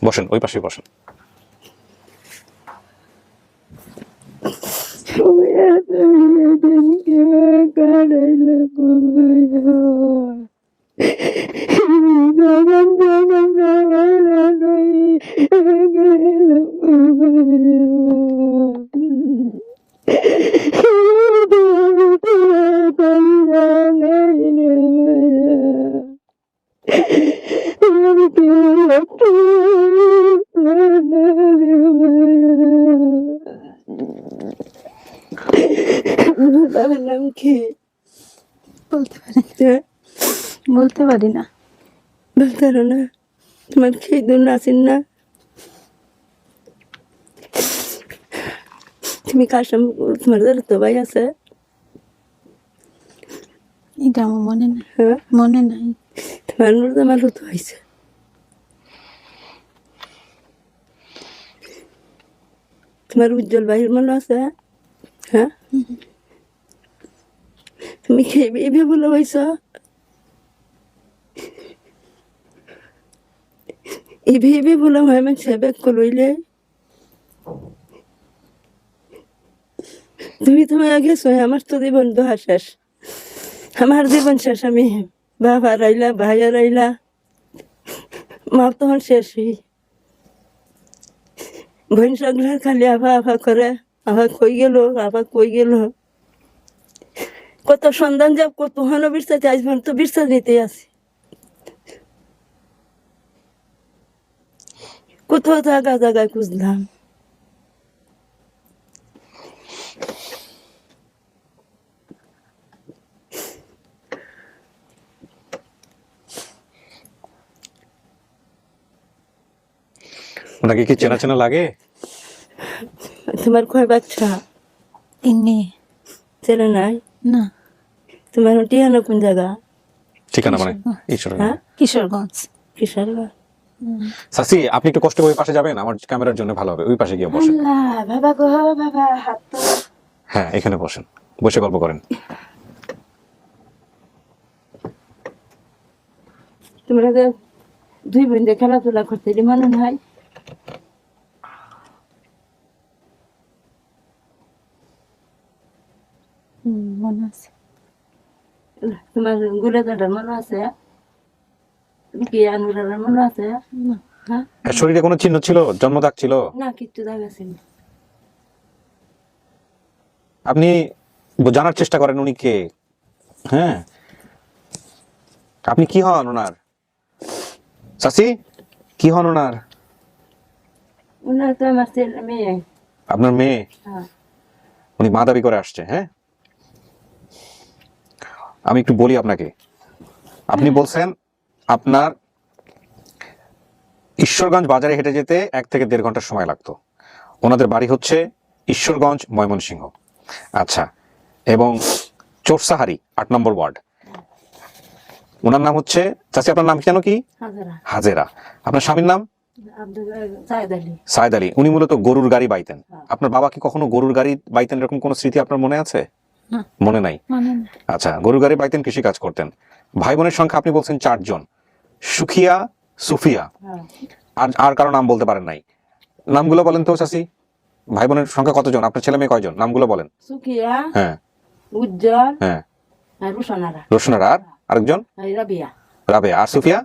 বসেন, ওই পাশে বসেন। বাবার নাম কি? বলতে পারি বলতে পারি না। বলতে পারো না? তোমার খেয়ে দূর নাচেন না? তুমি কার সঙ্গে, তোমার ধরো তো ভাই আছে? এটা আমার মনে নাই, হ্যাঁ, মনে নাই। তোমার মধ্যে মালু তো হয়েছে। তোমার উজ্জ্বল ভাইয়ের মনে আছে? হ্যাঁ, তুমি খেয়ে এভাবে বলে হয়েছ? এভাবে বলে হয় মানুষ ব্যাগ করইলে তুমি তোমার গেছো, আমার তো জীবন দোহা শেষ, আমার জীবন শেষ। আমি বাবা রাইলা, ভাইয়া রাইলা, মা তখন শেষ হই। বোন সংসার খালি আভা আভা করে, আভা কই গেল, আভা কই গেল। কত সন্ধান যাব, কত হানো বিশ্বাস, আজ পর্যন্ত বিশ্বাস নিতে আছে। কত জায়গায় জায়গায় খুঁজলাম। ওনাকে কি চেনা চেনা লাগে? তোমার কয় বাচ্চা? ইনি চেনা নাই? না, তোমার টিহানো কোন জায়গা? ঠিকানা মানে ঈশ্বর। হ্যাঁ, কিশোরগঞ্জ। কিশোর। সাসি, আপনি একটু কষ্ট করে ওই পাশে যাবেন, আমার ক্যামেরার জন্য ভালো হবে। ওই পাশে গিয়ে বসেন। আল্লাহ, বাবা গো বাবা, হাত তো। হ্যাঁ, এখানে বসেন, বসে গল্প করেন। তোমরা যে দুই বোন যে খেলাধুলা করতে মনে হয়, মনে আছে। তোমার গুলে দাদার মনে আছে? কি আনুরার মনে আছে? হ্যাঁ, এর শরীরে কোনো চিহ্ন ছিল, জন্মদাগ ছিল? না, কিচ্ছু দেখা ছিল। আপনি জানার চেষ্টা করেন উনি কে। হ্যাঁ, আপনি কি হন ওনার? সাসি, কি হন ওনার? ওনার তো আমার ছেলে মেয়ে। আপনার মেয়ে? হ্যাঁ। উনি মা দাবি করে আসছে। হ্যাঁ, আমি একটু বলি আপনাকে। আপনি বলছেন আপনার ঈশ্বরগঞ্জ বাজারে হেঁটে যেতে 1 থেকে 1.5 ঘন্টা সময় লাগতো। ওনাদের বাড়ি হচ্ছে ঈশ্বরগঞ্জ, ময়মনসিংহ। আচ্ছা, এবং চোরসাহারি 8 নম্বর ওয়ার্ড। ওনার নাম হচ্ছে, চাচি আপনার নাম কেন কি? হাজারা। হাজেরা। আপনার স্বামীর নাম? আব্দুল সাইদ আলী। সাইদ আলী। উনি মূলত গরুর গাড়ি বাইতেন। আপনার বাবা কি কখনো গরুর গাড়ি বাইতেন, এরকম কোনো স্মৃতি আপনার মনে আছে? না। মনে নাই? মনে নাই। আচ্ছা, গরুর গাড়ি বাইতেন, কৃষি কাজ করতেন। ভাই বোনের সংখ্যা আপনি বলছেন 4 জন। সুখিয়া, সুফিয়া, আর কারো নাম বলতে পারেন নাই। নামগুলো বলেন তো চাচি। ভাই বোনের সংখ্যা কতজন? আপনার ছেলে মেয়ে কয়জন? নামগুলো বলেন। সুকিয়া, হ্যাঁ, উজ্জ্বল, হ্যাঁ, আর রুশনারা, রোশনারা। আর আরেকজন? আর রাবিয়া। রাবে। আর সুফিয়া?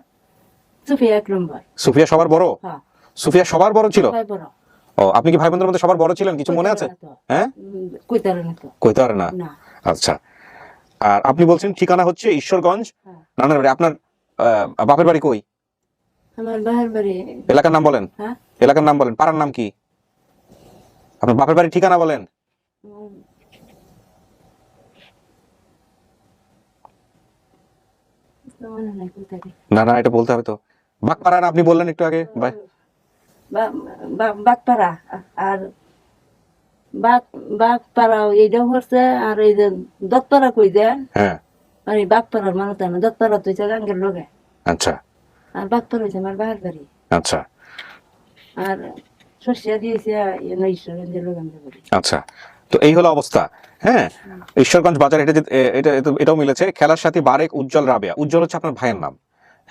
সুফিয়া 1 নম্বর। সুফিয়া সবার বড়? হ্যাঁ, সুফিয়া সবার বড় ছিল? সবাই বড়। ও, আপনি কি ভাই বোনদের মধ্যে সবার বড় ছিলেন? কিছু মনে আছে? হ্যাঁ, কইতে পারে না তো। কইতে পারে না। না। আচ্ছা, আর আপনি বলছেন ঠিকানা হচ্ছে ঈশ্বরগঞ্জ, হ্যাঁ। নানার বাড়ি। আপনার বাপের বাড়ি কই? আমার বাহার বাড়ি। এলাকার নাম বলেন। হ্যাঁ, এলাকার নাম বলেন, পাড়ার নাম কি? আপনার বাপের বাড়ির ঠিকানা বলেন। মনে নাই কইতে পারি। না না, এটা বলতে হবে তো। বাগপাড়া না আপনি বললেন একটু আগে ভাই? বাগপাড়া আর বাগপাড়া এইটাও হচ্ছে, আর এই যে দত্তরা কই দেন, হ্যাঁ, আর এই বাগপাড়ার মানুষ না, দত্তরা তো হচ্ছে গাঙ্গের লোকে, আচ্ছা আর বাগপাড়া হচ্ছে আমার বাহার বাড়ি। আচ্ছা আর শস্যা দিয়েছে ঈশ্বরগঞ্জের লোক আমি বলি। আচ্ছা। তো এই হলো অবস্থা। হ্যাঁ, ঈশ্বরগঞ্জ বাজার এটাও মিলেছে। খেলার সাথে বারেক, উজ্জ্বল, রাবেয়া। উজ্জ্বল হচ্ছে আপনার ভাইয়ের নাম।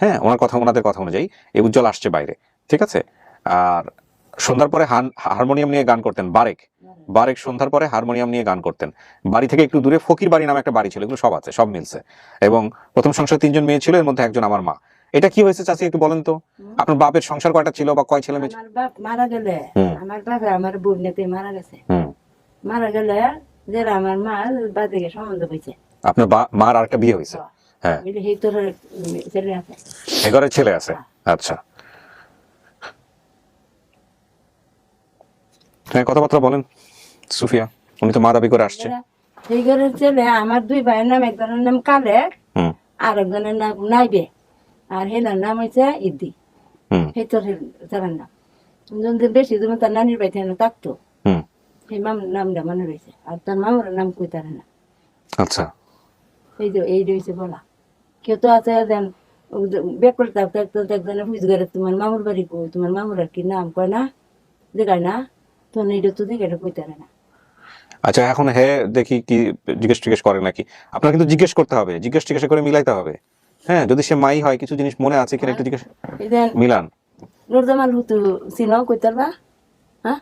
হ্যাঁ, ওনাদের কথা অনুযায়ী এই উজ্জ্বল আসছে বাইরে। ঠিক আছে। আর সন্ধ্যার পরে হারমোনিয়াম নিয়ে গান করতেন। বারেক সন্ধ্যার পরে হারমোনিয়াম নিয়ে গান করতেন। বাড়ি থেকে একটু দূরে ফকির বাড়ি নামে একটা বাড়ি ছিল, এগুলো সব আছে, সব মিলছে। এবং প্রথম সংসারে 3 জন মেয়ে ছিল, এর মধ্যে একজন আমার মা। এটা কি হয়েছে চাচি একটু বলেন তো, আপনার বাপের সংসার কয়টা ছিল বা কয় ছেলে মেয়ে? আমার বাপ মারা গেলে আমার বাপে আমার বোনেতে মারা গেছে। হুম। মারা গেলে যারা আমার মা বাদ থেকে সম্বন্ধ হয়েছে। আপনার মার আরেকটা বিয়ে হয়েছে? হ্যাঁ, এই তোর ছেলে আছে, এঘরে ছেলে আছে। আচ্ছা, হ্যাঁ, কথাবার্তা বলেন সুফিয়া, উনি তো মা দাবি করে আসছে। এই ঘরের ছেলে আমার 2 ভাইয়ের নাম, একজনের নাম কালেক হুম আর একজনের নাম নাইবে, আর হেনার নাম হয়েছে ইদ্দি। হুম সেই তোর ছেলের নাম যদি বেশি তুমি তার নানির বাড়িতে থাকতো, হুম সেই নামটা মনে রয়েছে। আর তার মামার নাম কই তার না। আচ্ছা, এই রয়েছে বলা। কেউ তো আছে দেন বেক করে থাকতো, একজনে বুঝ করে তোমার মামুর বাড়ি কই, তোমার মামুর আর কি নাম কয় না, দেখায় না, তো এইটা তো দেখে কই তার না। আচ্ছা, এখন হ্যাঁ দেখি কি জিজ্ঞেস করে নাকি। আপনার কিন্তু জিজ্ঞেস করতে হবে, জিজ্ঞেস করে মিলাইতে হবে। হ্যাঁ, যদি সে মাই হয়, কিছু জিনিস মনে আছে কিনা একটু জিজ্ঞেস মিলান। নুরজামাল হুতু চিনো কই তার বা, হ্যাঁ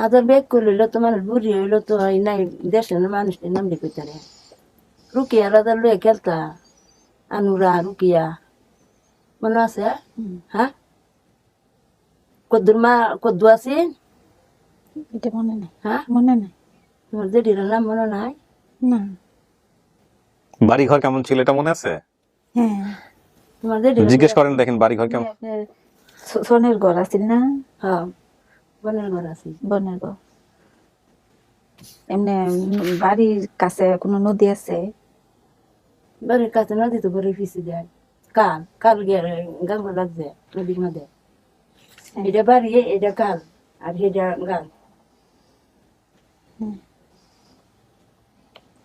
আদার বেক করলিল তোমার বুড়ি হইলো তো এই নাই দেশের মানুষের নাম দিয়ে কই তারে। রুকিয়া রাজার লয়ে খেলতা, আনুরা রুকিয়া মনে আছে? হ্যাঁ, কদ্দু আছে? এটা মনে নাই, হ্যাঁ, মনে নাই। তোমার জেঠির নাম মনে নাই? না। বাড়ি ঘর কেমন ছিল এটা মনে আছে? হ্যাঁ, তোমার জেঠির জিজ্ঞেস করেন, দেখেন বাড়ি ঘর কেমন। আপনার সোনের ঘর আছিল না? হ্যাঁ, বনের ঘর আছে। বনের ঘর। এমনি বাড়ির কাছে কোনো নদী আছে? বাড়ির কাছে নদী তো বড় পিছিয়ে যায়, কাল গিয়ে গাঙ্গ লাগছে নদীর মধ্যে। এটা বাড়ি, এটা কাল, আর এটা গাল।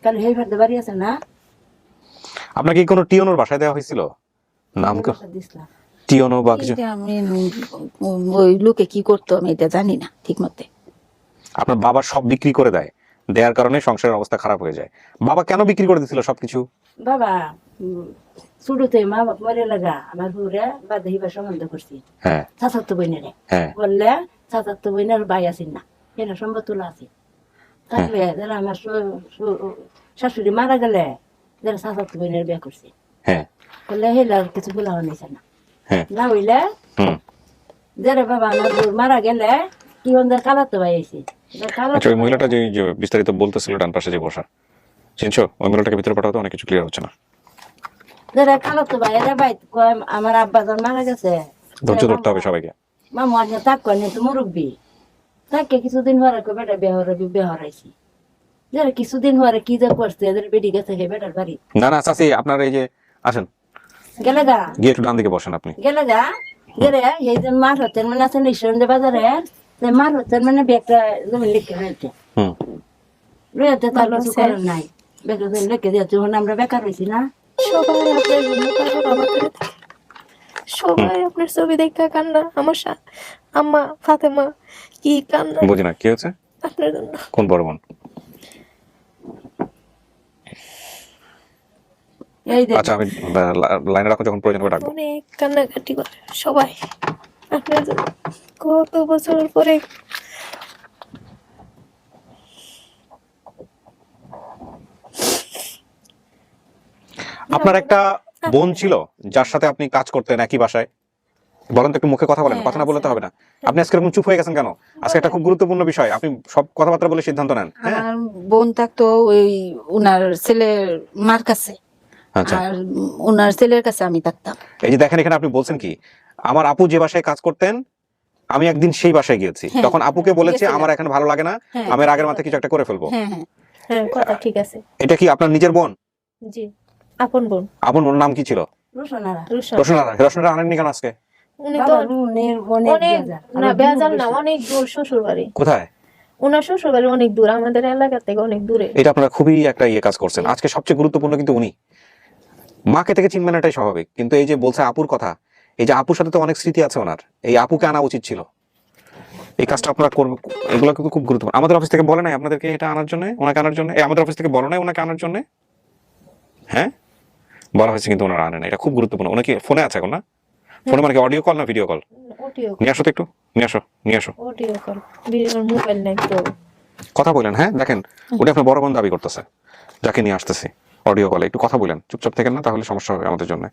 কাল হে ভাতে বাড়ি আছে না? আপনাকে কি কোনো টিওনোর বাসায় দেওয়া হয়েছিল? নাম কি দিছিলাম। টিওনো বা কিছু? এটা আমি ওই লোকে কি করতো আমি এটা জানি না ঠিক মতে। আপনার বাবা সব বিক্রি করে দেওয়ার কারণে সংসারের অবস্থা খারাপ হয়ে যায়। বাবা কেন বিক্রি করে দিছিল সবকিছু? বাবা শুরুতে মা বাপ মরে লাগা আমার হুরে বাদে হিবা সম্বন্ধ করছি। হ্যাঁ চাচাতো বইনেরে হ্যাঁ বললে চাচাতো বইনের বাই আছেন না, এরা সম্ভব তোলা আছে। থাকলে যারা আমার শাশুড়ি মারা গেলে যারা চাচাতো বইনের বিয়ে করছে, হ্যাঁ বললে হেলা কিছু বলা হয়েছে না। হ্যাঁ না হইলে হুম যারা বাবা আমার মারা গেলে কি ওদের কালাতো ভাই আইছে। আচ্ছা, ওই মহিলাটা যে বিস্তারিত বলতেছিল ডান পাশে যে বসা, চিনছো? ওই মহিলাটাকে ভিতরে পাঠাতে অনেক কিছু ক্লিয়ার হচ্ছে না। যারা কালাতো ভাই এরা ভাই আমার আব্বা যখন মারা গেছে, ধৈর্য ধরতে হবে সবাইকে। মামু আজ তাক করেন তো মুরব্বী তাকে কিছুদিন হওয়ার বেটা বিয়ে হরাইছি। যারা কিছুদিন হওয়ার কি যে করছে এদের বেটি গেছে হে বেটার বাড়ি। না না চাচি, আপনার এই যে আসেন, গেলে গা গিয়ে একটু ডান দিকে বসেন আপনি। গেলে গা গেলে এই যে মার হতেন মানে আছে নিঃসন্দ বাজারে, মার হতেন মানে একটা জমি লিখে রয়েছে হুম রয়েছে, তার কিছু করার নাই। বেকার জমি লিখে দিয়েছে, আমরা বেকার হয়েছি না। সবাই আপনার জন্য পাগল আমাদের। সবাই আপনার ছবি দেখা কান্না, আমার আম্মা ফাতেমা কি কান্না বুঝি না কি হয়েছে আপনার জন্য। কোন বড় বোন? এই যে আচ্ছা, আমি লাইনে রাখো, যখন প্রয়োজন হবে ডাকবো। অনেক কান্নাকাটি করে সবাই আপনার জন্য। কত বছর পরে আপনার একটা বোন ছিল যার সাথে আপনি কাজ করতেন একই বাসায়, বলেন তো একটু মুখে কথা বলেন, কথা না বলতে হবে না। আপনি আজকে এরকম চুপ হয়ে গেছেন কেন? আজকে একটা খুব গুরুত্বপূর্ণ বিষয়, আপনি সব কথাবার্তা বলে সিদ্ধান্ত নেন। হ্যাঁ আমার বোন থাকতো ওই উনার ছেলের মার কাছে, আচ্ছা, আর উনার ছেলের কাছে আমি থাকতাম। এই যে দেখেন এখানে আপনি বলছেন কি, আমার আপু যে বাসায় কাজ করতেন আমি একদিন সেই বাসায় গিয়েছি, হ্যাঁ, তখন আপুকে বলেছে গেছিলাম। আমার এখানে ভালো লাগে না, হ্যাঁ, আমি আগের মাথায় কিছু একটা করে ফেলবো। হ্যাঁ হ্যাঁ হ্যাঁ কথা ঠিক আছে। এটা কি আপনার নিজের বোন? জি আপন বোন আপন বোনের নাম কি ছিল? রোশনারা রুশন। রোশনারা আনেননি কেন আজকে? উনি তো বাবা বোনের অনেক অনেক বেজার। না বেজাল না, অনেক দূর শ্বশুর বাড়ি। কোথায়? ওনার শ্বশুর বাড়ি অনেক দূর, আমাদের এলাকা থেকে অনেক দূরে। এটা আপনারা খুবই একটা কাজ করছেন। আজকে সবচেয়ে গুরুত্বপূর্ণ কিন্তু উনি, মাকে থেকে চিনবেন এটাই স্বাভাবিক, কিন্তু এই যে বলছে আপুর কথা, এই যে আপুর সাথে তো অনেক স্মৃতি আছে ওনার, এই আপুকে আনা উচিত ছিল। এই কাজটা আপনারা করবেন, এগুলো কিন্তু খুব গুরুত্বপূর্ণ। আমাদের অফিস থেকে বলে নাই আপনাদেরকে এটা আনার জন্য, ওনাকে আনার জন্য? আমাদের অফিস থেকে বলে নাই ওনাকে আনার জন্য? হ্যাঁ বলা হয়েছে কিন্তু ওনারা আনে না, এটা খুব গুরুত্বপূর্ণ। ওনাকে ফোনে আছে এখন না? ফোনে মানে কি অডিও কল না ভিডিও কল? অডিও নিয়ে আসো তো একটু, নিয়ে আসো অডিও কল, ভিডিও মোবাইল নাই তো। কথা বলেন। হ্যাঁ দেখেন ওটা আপনার বড় বোন দাবি করতেছে, যাকে নিয়ে আসতেছি অডিও কলে, একটু কথা বলেন, চুপচাপ থাকেন না তাহলে সমস্যা হবে আমাদের জন্য।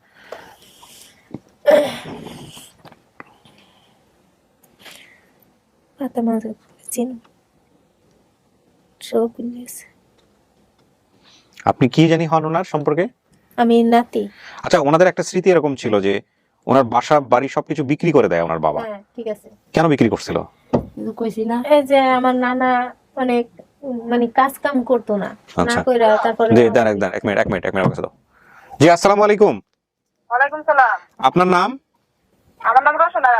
ফাতেমা চিন সব বলেছে। আপনি কি জানি হন ওনার সম্পর্কে? আমি নাতি। আচ্ছা, ওনাদের একটা স্মৃতি এরকম ছিল যে ওনার বাসা বাড়ি সবকিছু বিক্রি করে দেয় ওনার বাবা। হ্যাঁ ঠিক আছে। কেন বিক্রি করছিল? কইছি না, এই যে আমার নানা অনেক মানে কাজ কাম করতো না, না আচ্ছা। কইরা তারপরে এক মিনিট আমার কাছে দাও। জি আসসালামু আলাইকুম। ওয়ালাইকুম সালাম। আপনার নাম? আমার নাম রোশনা।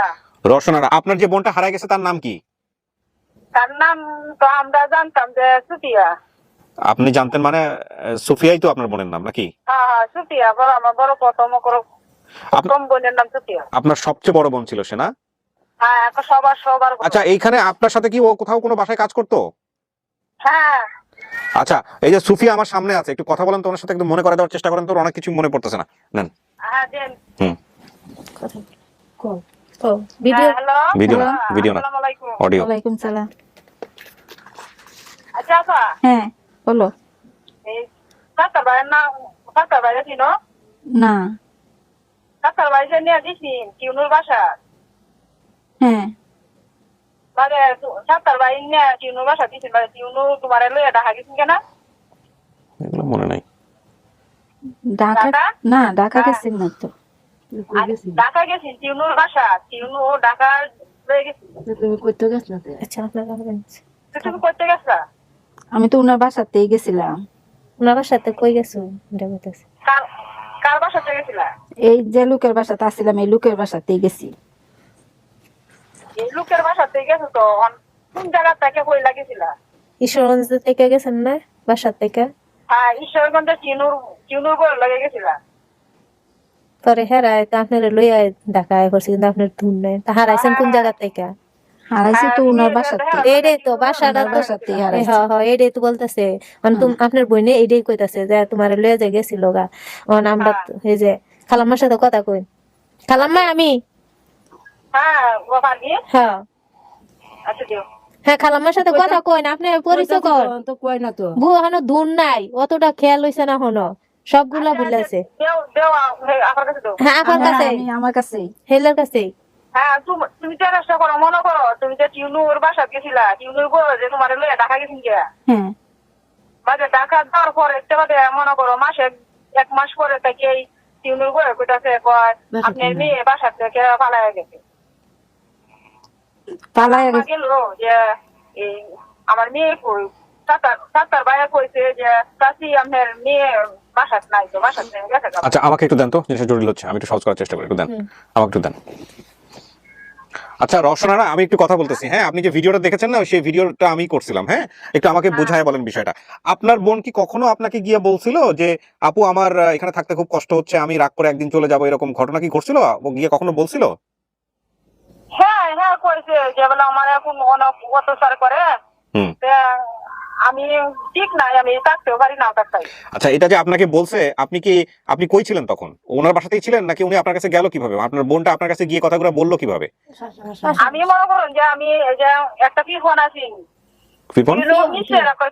রওশনারা। আপনার যে বোনটা হারায় গেছে তার নাম কি? তার নাম তো আমরা জানতাম যে সুফিয়া। আপনি জানতেন মানে সুফিয়াই তো আপনার বোনের নাম নাকি? হ্যাঁ হ্যাঁ সুফিয়া, আমার বড় প্রথম বোনের নাম সুফিয়া। আপনার সবচেয়ে বড় বোন ছিল সে না? হ্যাঁ এখন সবার বড়। আচ্ছা, এইখানে আপনার সাথে কি ও কোথাও কোনো বাসায় কাজ করতো? হ্যাঁ আচ্ছা, এই যে সুফিয়া আমার সামনে আছে, একটু কথা বলেন তো ওনার সাথে, একটু মনে করে দেওয়ার চেষ্টা করেন তো, ওর অনেক কিছু মনে পড়তেছে না। নেন। হ্যাঁ দেন। হুম। কথা কল ও ভিডিও। হ্যালো ভিডিও না, ভিডিও না, আসসালামু আলাইকুম। অডিও। ওয়ালাইকুম সালাম। আচ্ছা আপা, হ্যাঁ বলো। এই কাকার ভাইয়ের নাম, কাকার ভাইয়ের ছিল না। কাকার ভাইকে নিয়ে দিছিন টিউনুর বাসা। হ্যাঁ মানে কাকার ভাই নিয়ে টিউনুর বাসা দিছিন, মানে টিউনু তোমার লইয়া দেখা গেছেন কেনা? এগুলো মনে নাই। ঢাকা? ঢাকা? না ঢাকা গেছেন না তো। ঢাকা গেছেন টিউনুর বাসা, টিউনু ও ঢাকা লয়ে গেছে। তুমি কইতে গেছ না? আচ্ছা আপনার বলেন। তুমি করতে গেছা? আমি তো ওনার বাসাতেই গেছিলাম। ওনার সাথে কই গেছো এটা বলতেছে। কার কার বাসাতে গেছিলা? এই যে লোকের বাসাতে আসছিলাম, এই লোকের বাসাতেই গেছি। এই লোকের বাসাতে গেছো তো কোন জায়গা থেকে কই লাগেছিলা? ঈশ্বরগঞ্জ থেকে গেছেন না বাসা থেকে? হ্যাঁ ঈশ্বরগঞ্জে টিউনুর বই লাগে গেছিলা। পরে হেরায় তা আপনার লইয়া ঢাকায় করছে, কিন্তু আপনার ধুন নাই তা হারাইছেন কোন জায়গা থেকে? হারাইছি তো ওনার বাসাতে। এইটাই তো বাসাটা ওনার বাসাতেই হারাইছি। হ্যাঁ হ্যাঁ এইটাই তো বলতেছে, মানে আপনার বইনে এইটাই কইতাছে যে তোমার লয়ে যে গেছিল গা। আমরা এই যে খালাম্মার সাথে কথা কই। খালাম্মা আমি হ্যাঁ বাবা দিয়ে হ্যাঁ আচ্ছা দিও। হ্যাঁ খালাম্মার সাথে কথা কই না, আপনি পরিচয় কর তো কই না তো। বউ এখনো ধুন নাই, অতটা খেয়াল হইছে না এখনো, সবগুলা ভুলাছে। দেও দেও আমার কাছে দেও। হ্যাঁ আপনার কাছে, আমি আমার কাছেই। হেলার কাছে। হ্যাঁ তুমি চেষ্টা করো, মনে করো তুমি যে টিউনুর বাসা গেছিলা, টিউনুর বই যে তোমার লইয়া ঢাকা গেছেন কে? হ্যাঁ বাজে ঢাকা যাওয়ার পরে একটা বাদে মনে করো মাসে 1 মাস পরে থেকে এই টিউনুর বই কইতাছে কয় আপনার মেয়ে বাসা থেকে পালায়া গেছে। পালায় গেছে। গেল যে এই আমার মেয়ে কই, সাতার ভাইয়া কইছে যে চাচি আপনার মেয়ে বাসাত নাই, তো বাসাত থেকে গেছে। আচ্া আমাকে একটু দেন তো, জিনিসটা জটিল হচ্ছে, আমি একটু সহজ করার চেষ্টা করি, একটু দেন আমাকে একটু দেন। আচ্ছা রওশনারা, আমি একটু কথা বলতেছি। হ্যাঁ, আপনি যে ভিডিওটা দেখেছেন না, সেই ভিডিওটা আমি করছিলাম। হ্যাঁ, একটু আমাকে বুঝায় বলেন বিষয়টা। আপনার বোন কি কখনো আপনাকে গিয়ে বলছিল যে আপু আমার এখানে থাকতে খুব কষ্ট হচ্ছে, আমি রাগ করে একদিন চলে যাবো, এরকম ঘটনা কি ঘটছিল? ও গিয়ে কখনো বলছিল? হ্যাঁ হ্যাঁ কইছে যে বলে আমার এখন অনেক অত্যাচার করে, আমি ঠিক নাই, আমি থাকতেও পারি না থাকতাই। আচ্ছা, এটা যে আপনাকে বলছে, আপনি কই ছিলেন তখন? ওনার বাসাতেই ছিলেন নাকি উনি আপনার কাছে গেল কিভাবে? আপনার বোনটা আপনার কাছে গিয়ে কথাগুলো বললো কিভাবে? আমি মনে করুন যে আমি এই যে একটা পিহন আছি, পিপন?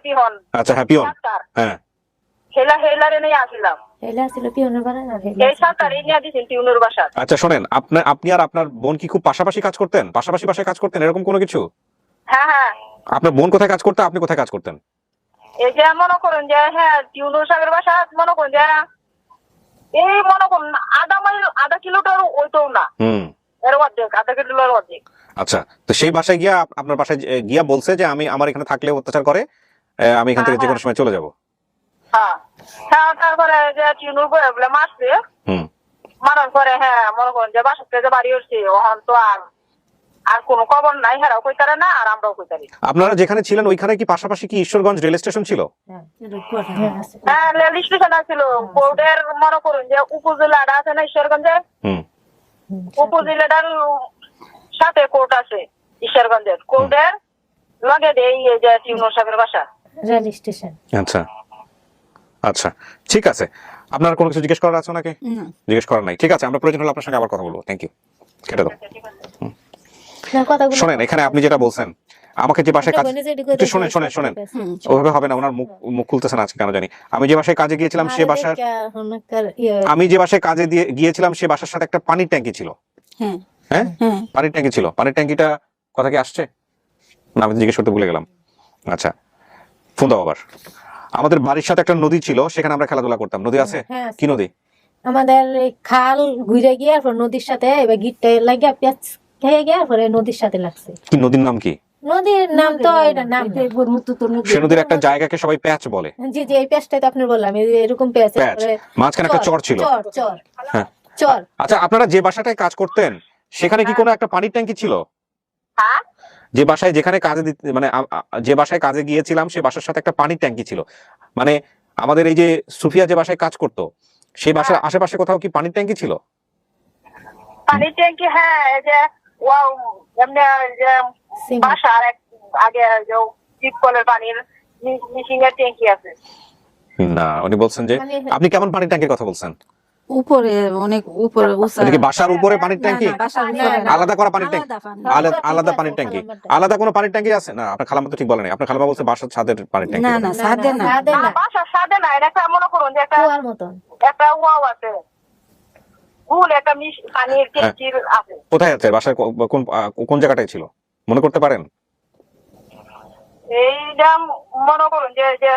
পিহন। আচ্ছা হ্যাঁ, পিয়ন। হ্যাঁ, হেলারে নিয়ে আসলাম, হেলা ছিল পিয়নের বাড়ি না এই 7 তারিখ নিয়ে দিয়েছেন টিউনুর বাসা। আচ্ছা শোনেন, আপনি আর আপনার বোন কি খুব পাশাপাশি কাজ করতেন, পাশাপাশি বাসায় কাজ করতেন, এরকম কোনো কিছু? হ্যাঁ হ্যাঁ। আপনার বোন কোথায় কাজ করতে, আপনি কোথায় কাজ করতেন? এই যে মনে করুন যে হ্যাঁ টিউনুর সাহেবের বাসা মনে করুন যে এই মনে করুন আধা কিলোটার ওইটাও না, এর অর্ধেক, আধা কিলোর অর্ধেক। আচ্ছা, তো সেই বাসায় গিয়া আপনার বাসায় গিয়া বলছে যে আমি আমার এখানে থাকলে অত্যাচার করে, আমি এখান থেকে যে কোনো সময় চলে যাব। হ্যাঁ হ্যাঁ, তারপরে যে টিউনুর বলে বলে মারছে, মারার পরে হ্যাঁ মনে করুন যে বাসা থেকে বাড়ি উঠছি, ওখান তো আর কোনো খবর নাই, হেরাও কইতারে না আর আমরাও কইতারি। আপনারা যেখানে ছিলেন ওইখানে কি পাশাপাশি কি ঈশ্বরগঞ্জ রেল স্টেশন ছিল? হ্যাঁ রেল স্টেশন আছিল, কোর্টের মনে করুন যে উপজেলাটা আছে না ঈশ্বরগঞ্জে, উপজেলাটার সাথে কোর্ট আছে ঈশ্বরগঞ্জের, কোর্টের লগে এই যে টিউনুর সাহেবের বাসা রেল স্টেশন। আচ্ছা আচ্ছা, ঠিক আছে। আপনার কোনো কিছু জিজ্ঞেস করার আছে ওনাকে? না। জিজ্ঞেস করার নাই, ঠিক আছে, আমরা প্রয়োজন হলে আপনার সঙ্গে আবার কথা বলবো। থ্যাংক ইউ, কেটে দাও। না, কথাগুলো শোনেন, এখানে আপনি যেটা বলছেন, আমাকে যে বাসায় কাজ, একটু শোনেন, ওভাবে হবে না, ওনার মুখ মুখ খুলতেছে না আজকে কেন জানি। আমি যে বাসায় কাজে গিয়েছিলাম সে বাসার, আমি যে বাসায় কাজে গিয়েছিলাম সে বাসার সাথে একটা পানির ট্যাঙ্কি ছিল। হ্যাঁ হ্যাঁ, হ্যাঁ পানির ট্যাঙ্কি ছিল। পানির ট্যাঙ্কিটা কথা কি আসছে না, আমি তো জিজ্ঞেস করতে ভুলে গেলাম। আচ্ছা, ফোন দাও আবার। আমাদের বাড়ির সাথে একটা নদী ছিল, সেখানে আমরা খেলাধুলা করতাম। নদী আছে? হ্যাঁ, কি নদী? আমাদের এই খাল ঘুরে গিয়ে পর নদীর সাথে এবার গিটটা লাগিয়ে পেঁয়াজ খেয়ে গিয়ে পরে নদীর সাথে লাগছে। কি নদীর নাম কি? নদীর নাম তো এটা নাম সে নদীর একটা জায়গাকে সবাই প্যাচ বলে। জি জি, এই পেঁয়াজটাই তো আপনি বললাম, এরকম পেঁয়াজ প্যাচ, মাঝখানে একটা চর ছিল। চর চর হ্যাঁ, চর। আচ্ছা, আপনারা যে বাসাটায় কাজ করতেন সেখানে কি কোনো একটা পানির ট্যাঙ্কি ছিল? যে বাসায় যেখানে কাজে মানে যে বাসায় কাজে গিয়েছিলাম সে বাসার সাথে একটা পানির ট্যাঙ্কি ছিল। মানে আমাদের এই যে সুফিয়া যে বাসায় কাজ করতো সেই বাসার আশেপাশে কোথাও কি পানির ট্যাঙ্কি ছিল? পানির ট্যাঙ্কি, হ্যাঁ, এই যে এমনি যে বাসার আগে যে টিপ কলের পানির মিশিং এর ট্যাঙ্কি আছে। না, উনি বলছেন যে আপনি কেমন পানির ট্যাঙ্কির কথা বলছেন? উপরে, অনেক উপরে উঁচা। এটা কি বাসার উপরে পানির ট্যাঙ্কি? না, বাসার উপরে না। আলাদা করা পানির ট্যাঙ্কি? আলাদা পানির ট্যাঙ্কি? আলাদা কোনো পানির ট্যাঙ্কি আছে? না, আপনার খালামা তো ঠিক বলে নাই। আপনার খালামা বলছে বাসার ছাদের পানির ট্যাঙ্কি। না না, সাদে না। বাসার সাথে না, এটা একটা মনে করুন যে একটা কুয়ার মতন একটা ওয়াও আছে, ভুল একটা পানির ট্যাঙ্কির আছে। কোথায় আছে? বাসার কোন কোন জায়গাটায় ছিল মনে করতে পারেন? এইটা মনে করুন যে যে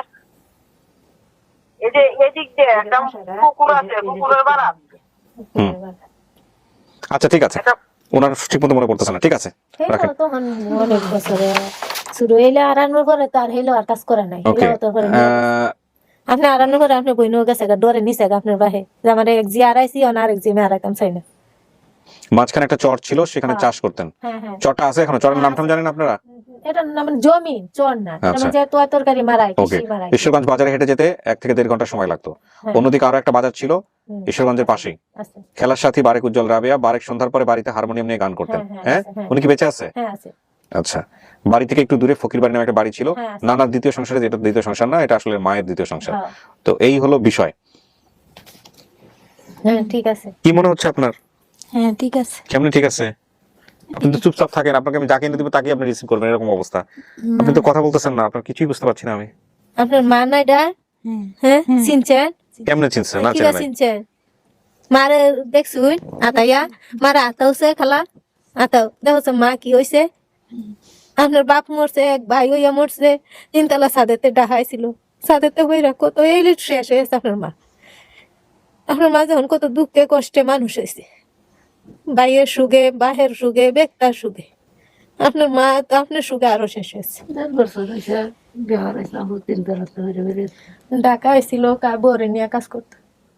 এই যে এদিক দিয়ে একটা পুকুর আছে, পুকুরের বাড়া। আচ্ছা, ঠিক আছে, ওনার ঠিক মতো মনে পড়তেছে না, ঠিক আছে, রাখেন। তখন অনেক বছরে শুরু হইলে আরানোর পরে তো আর হইলো আর কাজ করে নাই। ওকে, আপনি আরানোর পরে আপনি বইনও গেছে ডরে নিছে আপনার বাহে যে আমার এক জি আড়াইছি আর এক জি আমি আড়াইতাম চাই না। মাঝখানে একটা চর ছিল, সেখানে চাষ করতেন। হ্যাঁ হ্যাঁ, চরটা আছে এখনো? চরের নাম টাম জানেন আপনারা? এটা মানে জমি চর না, আচ্ছা। যে তোয়া তরকারি মারাই ওকে, কৃষি মারাই। ঈশ্বরগঞ্জ বাজারে হেঁটে যেতে 1 থেকে 1.5 ঘন্টা সময় লাগতো। অন্যদিকে আরো একটা বাজার ছিল ঈশ্বরগঞ্জের পাশেই। আছে। খেলার সাথী বারেক উজ্জ্বল রাবেয়া বারেক সন্ধ্যার পরে বাড়িতে হারমোনিয়াম নিয়ে গান করতেন। হ্যাঁ, উনি কি বেঁচে আছে? হ্যাঁ আছে। আচ্ছা, বাড়ি থেকে একটু দূরে ফকির বাড়ি নামে একটা বাড়ি ছিল। হ্যাঁ, আছে। নানার দ্বিতীয় সংসারে, যেটা দ্বিতীয় সংসার না, এটা আসলে মায়ের দ্বিতীয় সংসার। হ্যাঁ। তো এই হলো বিষয়। হ্যাঁ ঠিক আছে। কি মনে হচ্ছে আপনার? হ্যাঁ ঠিক আছে। কেমনি ঠিক আছে? আপনি তো চুপচাপ থাকেন, আপনাকে আমি যাকে এনে দিব তাকে আপনি রিসিভ করবেন, এরকম অবস্থা। আপনি তো কথা বলতেছেন না, আপনার কিছুই বুঝতে পারছি না আমি। আপনার মা না এটা? হ্যাঁ, চিনছেন? কেমনে চিনছেন? না কিরা চেনেন নাই? চিনছেন? মারে দেখছুন আতাইয়া, মারা আতাউছে খালা আতাও দেখছ মা কি হইছে? আপনার বাপ মরছে, এক ভাই হইয়া মরছে, 3 তলা ছাদেতে ডাহাইছিল, ছাদেতে হইরা কত এই শেষ হয়েছে আপনার মা। আপনার মা যখন কত দুঃখে কষ্টে মানুষ হয়েছে, ভাইয়ের সুখে, বাহের সুখে, বেকটার সুখে, আপনার মা তো আপনার সুখে আরো শেষ হয়েছে। ঢাকা হয়েছিল বরে নিয়ে কাজ করতো,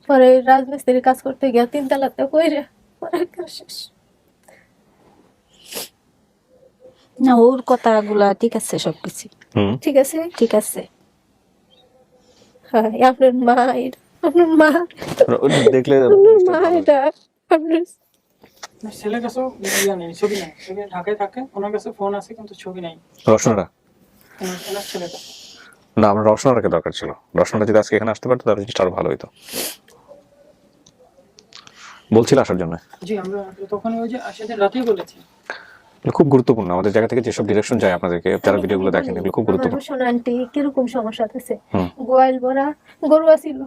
পরে রাজমিস্ত্রির কাজ করতে গিয়া 3 তলাতে কইরা পরে শেষ। না, ওর কথাগুলা ঠিক আছে, সবকিছু ঠিক আছে, ঠিক আছে। হ্যাঁ, আপনার মা এটা, আপনার মা দেখলে মা এটা আপনার ছেলের কাছেও ইয়া নেই, ছবি নেই, ছবি ঢাকায় থাকে, ওনার কাছে ফোন আছে কিন্তু ছবি নেই রসনারা। ওনার ছেলের কাছে। না, আমার রসনারাকে দরকার ছিল। রসনারা যদি আজকে এখানে আসতে পারতো তাহলে জিনিসটা আরো ভালো হইতো। বলছিল আসার জন্য। জি, আমরা তখন ওই যে সেদিন রাতেই বলেছি। খুব গুরুত্বপূর্ণ আমাদের জায়গা থেকে যেসব ডিরেকশন যায় আপনাদেরকে, যারা ভিডিওগুলো দেখেন, এগুলো খুব গুরুত্বপূর্ণ। রসুন আন্টি কিরকম সমস্যা আছে? গোয়াল ভরা গরু আছিল,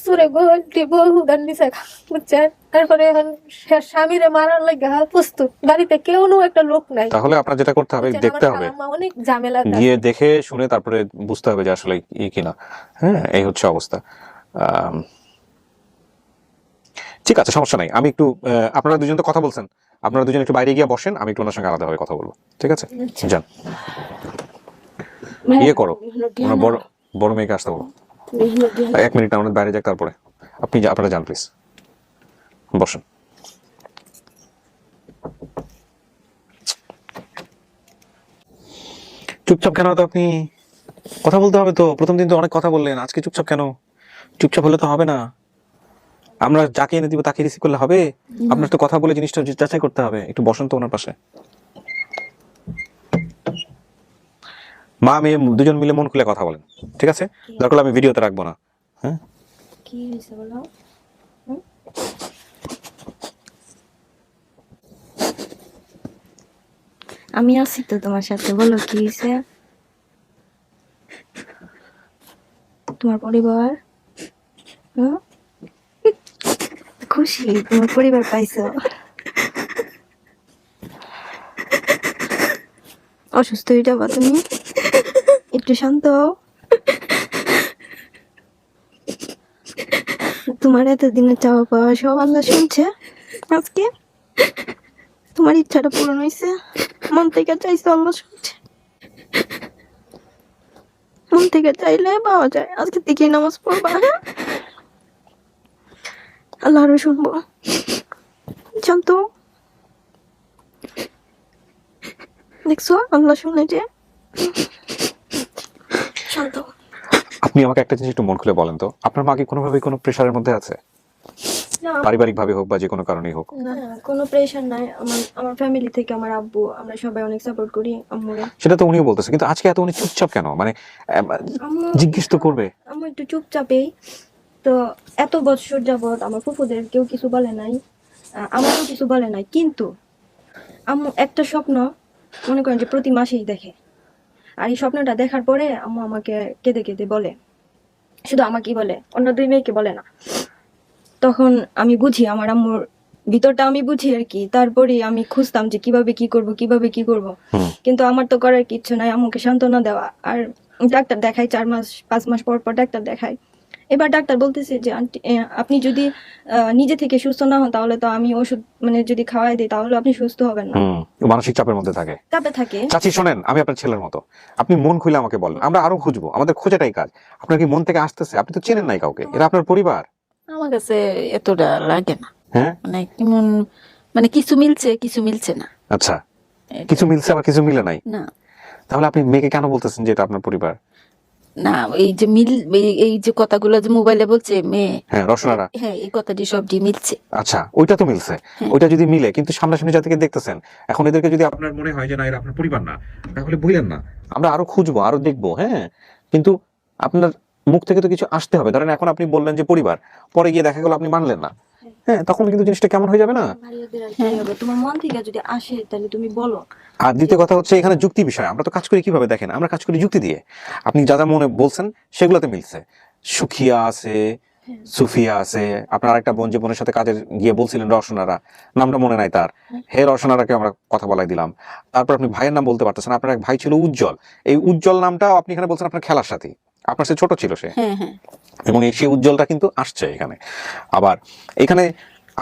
সুরে গোয়ালটি বহু গান নিছে, বুঝছেন? তারপরে এখন স্বামীরে মারার লাগে প্রস্তুত, বাড়িতে কেউ একটা লোক নাই। তাহলে আপনার যেটা করতে হবে, দেখতে হবে, অনেক ঝামেলা, গিয়ে দেখে শুনে তারপরে বুঝতে হবে যে আসলে ই কিনা। হ্যাঁ, এই হচ্ছে অবস্থা। ঠিক আছে, সমস্যা নাই। আমি একটু আপনারা দুজন তো কথা বলছেন, আপনারা দুজন একটু বাইরে গিয়ে বসেন, আমি একটু ওনার সঙ্গে আলাদাভাবে কথা বলবো, ঠিক আছে? যান, ইয়ে করো, ওনার বড় মেয়েকে আসতে বলো। 1 মিনিট, আমাদের বাইরে যাক, তারপরে আপনারা যান প্লিজ, বসেন। চুপচাপ কেন? তো আপনি কথা বলতে হবে তো, প্রথম দিন তো অনেক কথা বললেন, আজকে চুপচাপ কেন? চুপচাপ হলে তো হবে না। আমরা যাকে এনে দিব তাকে রিসিভ করলে হবে? আপনার তো কথা বলে জিনিসটা যাচাই করতে হবে। একটু বসেন তো ওনার পাশে। মা মেয়ে দুজন মিলে মন খুলে কথা বলেন, ঠিক আছে? দরকার হলে আমি ভিডিওতে রাখবো না। হ্যাঁ, কি হয়েছে বলো? হুম? আমি আছি তো তোমার সাথে, বলো কি হয়েছে? তোমার পরিবার, হুম? খুশি তোমার পরিবার পাইছো? অসুস্থ হয়ে যাবা তুমি, একটু শান্ত হও। তোমার এতদিনের চাওয়া পাওয়া সব আল্লাহ শুনছে। আজকে তোমার ইচ্ছাটা পূরণ হয়েছে, মন থেকে চাইছো, আল্লাহ শুনছে। মন থেকে চাইলে পাওয়া যায়। আজকে থেকে নামাজ পড়বা, হ্যাঁ? আল্লাহ আরো শুনবো। শান্ত হও। দেখছো আল্লাহ শুনে যে। শান্ত হও। আপনি আমাকে একটা জিনিস একটু মন খুলে বলেন তো, আপনার মা কি কোনোভাবে কোনো প্রেশারের মধ্যে আছে? না, পারিবারিক ভাবে হোক বা যে কোনো কারণেই হোক? না, কোনো প্রেশার নাই। আমার ফ্যামিলি থেকে আমার আব্বু, আমরা সবাই অনেক সাপোর্ট করি আম্মুরে। সেটা তো উনিও বলতেছে, কিন্তু আজকে এত উনি চুপচাপ কেন? মানে জিজ্ঞেস তো করবে। আম্মু একটু চুপচাপই তো। এত বছর যাবত আমার ফুফুদের কেউ কিছু বলে নাই, আমারও কিছু বলে নাই, কিন্তু আম্মু একটা স্বপ্ন মনে করেন যে প্রতি মাসেই দেখে। আর এই স্বপ্নটা দেখার পরে আম্মু আমাকে কেঁদে কেঁদে বলে, শুধু আমাকেই বলে, অন্য দুই মেয়েকে বলে না। তখন আমি বুঝি, আমার আম্মুর ভিতরটা আমি বুঝি আর কি। তারপরে আমি খুঁজতাম যে কিভাবে কি করব। কিন্তু আমার তো করার কিচ্ছু নাই, আম্মুকে সান্ত্বনা দেওয়া। আর ডাক্তার দেখাই 4 মাস 5 মাস পর পর ডাক্তার দেখাই। এবার ডাক্তার বলতেছে যে আন্টি, আপনি যদি নিজে থেকে সুস্থ না হন তাহলে তো আমি ওষুধ মানে যদি খাওয়াই দিই তাহলে আপনি সুস্থ হবেন না। মানসিক চাপের মধ্যে থাকে, চাপে থাকে। চাচি শোনেন, আমি আপনার ছেলের মতো, আপনি মন খুলে আমাকে বলেন, আমরা আরো খুঁজবো, আমাদের খোঁজাটাই কাজ। আপনার কি মন থেকে আসতেছে? আপনি তো চেনেন নাই কাউকে, এরা আপনার পরিবার। আমার কাছে এতটা লাগে না, হ্যাঁ, মানে কেমন, মানে কিছু মিলছে না। আচ্ছা, কিছু মিলছে আবার কিছু মিলে নাই। না তাহলে আপনি মেয়েকে কেন বলতেছেন যে এটা আপনার পরিবার? না, এই যে এই যে কথাগুলো যে মোবাইলে বলছে মেয়ে, হ্যাঁ, রসনারা, হ্যাঁ, এই কথাটি সবটি মিলছে। আচ্ছা, ওইটা তো মিলছে। ওইটা যদি মিলে, কিন্তু সামনাসামনি যাদেরকে দেখতেছেন এখন, এদেরকে যদি আপনার মনে হয় যে না এরা আপনার পরিবার না, তাহলে বললেন না, আমরা আরো খুঁজবো, আরো দেখবো। হ্যাঁ, কিন্তু আপনার মুখ থেকে তো কিছু আসতে হবে। ধরেন এখন আপনি বললেন যে পরিবার, পরে গিয়ে দেখা গেল আপনি মানলেন না, হ্যাঁ, তখন কিন্তু জিনিসটা কেমন হয়ে যাবে না? তোমার মন থেকে যদি আসে তাহলে তুমি বলো। আর দ্বিতীয় কথা হচ্ছে এখানে যুক্তি বিষয়। আমরা তো কাজ করি কিভাবে দেখেন, আমরা কাজ করি যুক্তি দিয়ে। আপনি যা যা মনে বলছেন সেগুলোতে মিলছে। সুখিয়া আছে, সুফিয়া আছে, আপনার একটা বোন যে বোনের সাথে কাজের গিয়ে বলছিলেন রসনারা, নামটা মনে নাই তার, হে রসনারাকে আমরা কথা বলাই দিলাম। তারপর আপনি ভাইয়ের নাম বলতে পারতেছেন, আপনার এক ভাই ছিল উজ্জ্বল, এই উজ্জ্বল নামটা আপনি এখানে বলছেন আপনার খেলার সাথী, আপনার সে ছোট ছিল সে, এবং সেই উজ্জ্বলটা কিন্তু আসছে এখানে। আবার এখানে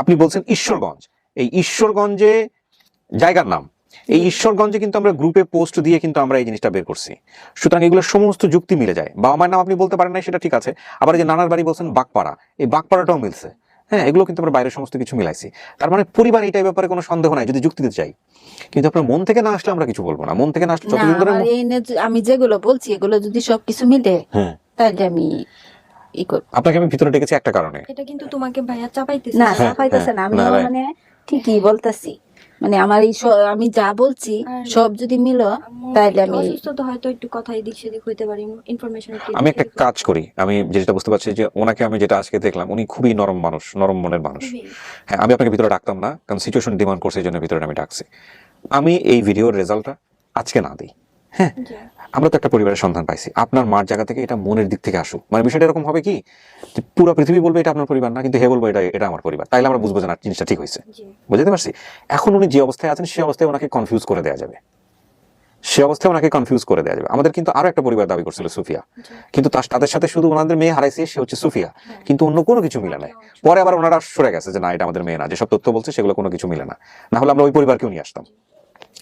আপনি বলছেন ঈশ্বরগঞ্জ, এই ঈশ্বরগঞ্জে জায়গার নাম, এই ঈশ্বরগঞ্জে কিন্তু আমরা গ্রুপে পোস্ট দিয়ে কিন্তু আমরা এই জিনিসটা বের করছি। সুতরাং এগুলো সমস্ত যুক্তি মিলে যায়। বাবা মায়ের নাম আপনি বলতে পারেন না, সেটা ঠিক আছে। আবার এই যে নানার বাড়ি বলছেন বাগপাড়া, এই বাগপাড়াটাও মিলছে। হ্যাঁ, এগুলো কিন্তু আমরা বাইরের সমস্ত কিছু মিলাইছি। তার মানে পরিবার এইটার ব্যাপারে কোনো সন্দেহ নাই যদি যুক্তি দিতে চাই। কিন্তু আপনার মন থেকে না আসলে আমরা কিছু বলবো না। মন থেকে না আসলে যতদিন ধরে আমি যেগুলো বলছি এগুলো যদি সবকিছু মিলে, তাহলে আমি আপনাকে আমি ভিতরে ডেকেছি একটা কারণে। এটা কিন্তু তোমাকে ভাইয়া চাপাইতেছে না, চাপাইতেছে না, আমি মানে ঠিকই বলতেছি। মানে আমার এই আমি যা বলছি সব যদি মিলো তাহলে আমি অসুস্থ তো হয়তো একটু কথা এদিক সেদিক হইতে পারি, ইনফরমেশন একটু। আমি একটা কাজ করি, আমি যেটা বুঝতে পারছি যে ওনাকে আমি যেটা আজকে দেখলাম, উনি খুবই নরম মানুষ, নরম মনের মানুষ। হ্যাঁ, আমি আপনাকে ভিতরে ডাকতাম না, কারণ সিচুয়েশন ডিমান্ড করছে, এই জন্য ভিতরে আমি ডাকছি। আমি এই ভিডিওর রেজাল্টটা আজকে না দিই, হ্যাঁ, আমরা তো একটা পরিবারের সন্ধান পাইছি। আপনার মার জায়গা থেকে এটা মনের দিক থেকে আসুক। মানে বিষয়টা এরকম হবে কি, পুরো পৃথিবী বলবে এটা আপনার পরিবার না, কিন্তু হে বলবো এটা আমার পরিবার, তাইলে আমরা বুঝবো যে না জিনিসটা ঠিক হয়েছে। বুঝতে পারছি? এখন উনি যে অবস্থায় আছেন সে অবস্থায় ওনাকে কনফিউজ করে দেওয়া যাবে, আমাদের কিন্তু আরো একটা পরিবার দাবি করছিল সুফিয়া, কিন্তু তাদের সাথে শুধু ওনাদের মেয়ে হারাইছে, সে হচ্ছে সুফিয়া, কিন্তু অন্য কোনো কিছু মিলে নাই। পরে আবার ওনারা সরে গেছে যে না এটা আমাদের মেয়ে না, যেসব তথ্য বলছে সেগুলো কোনো কিছু মিলে না, না হলে আমরা ওই পরিবারকেও নিয়ে আসতাম।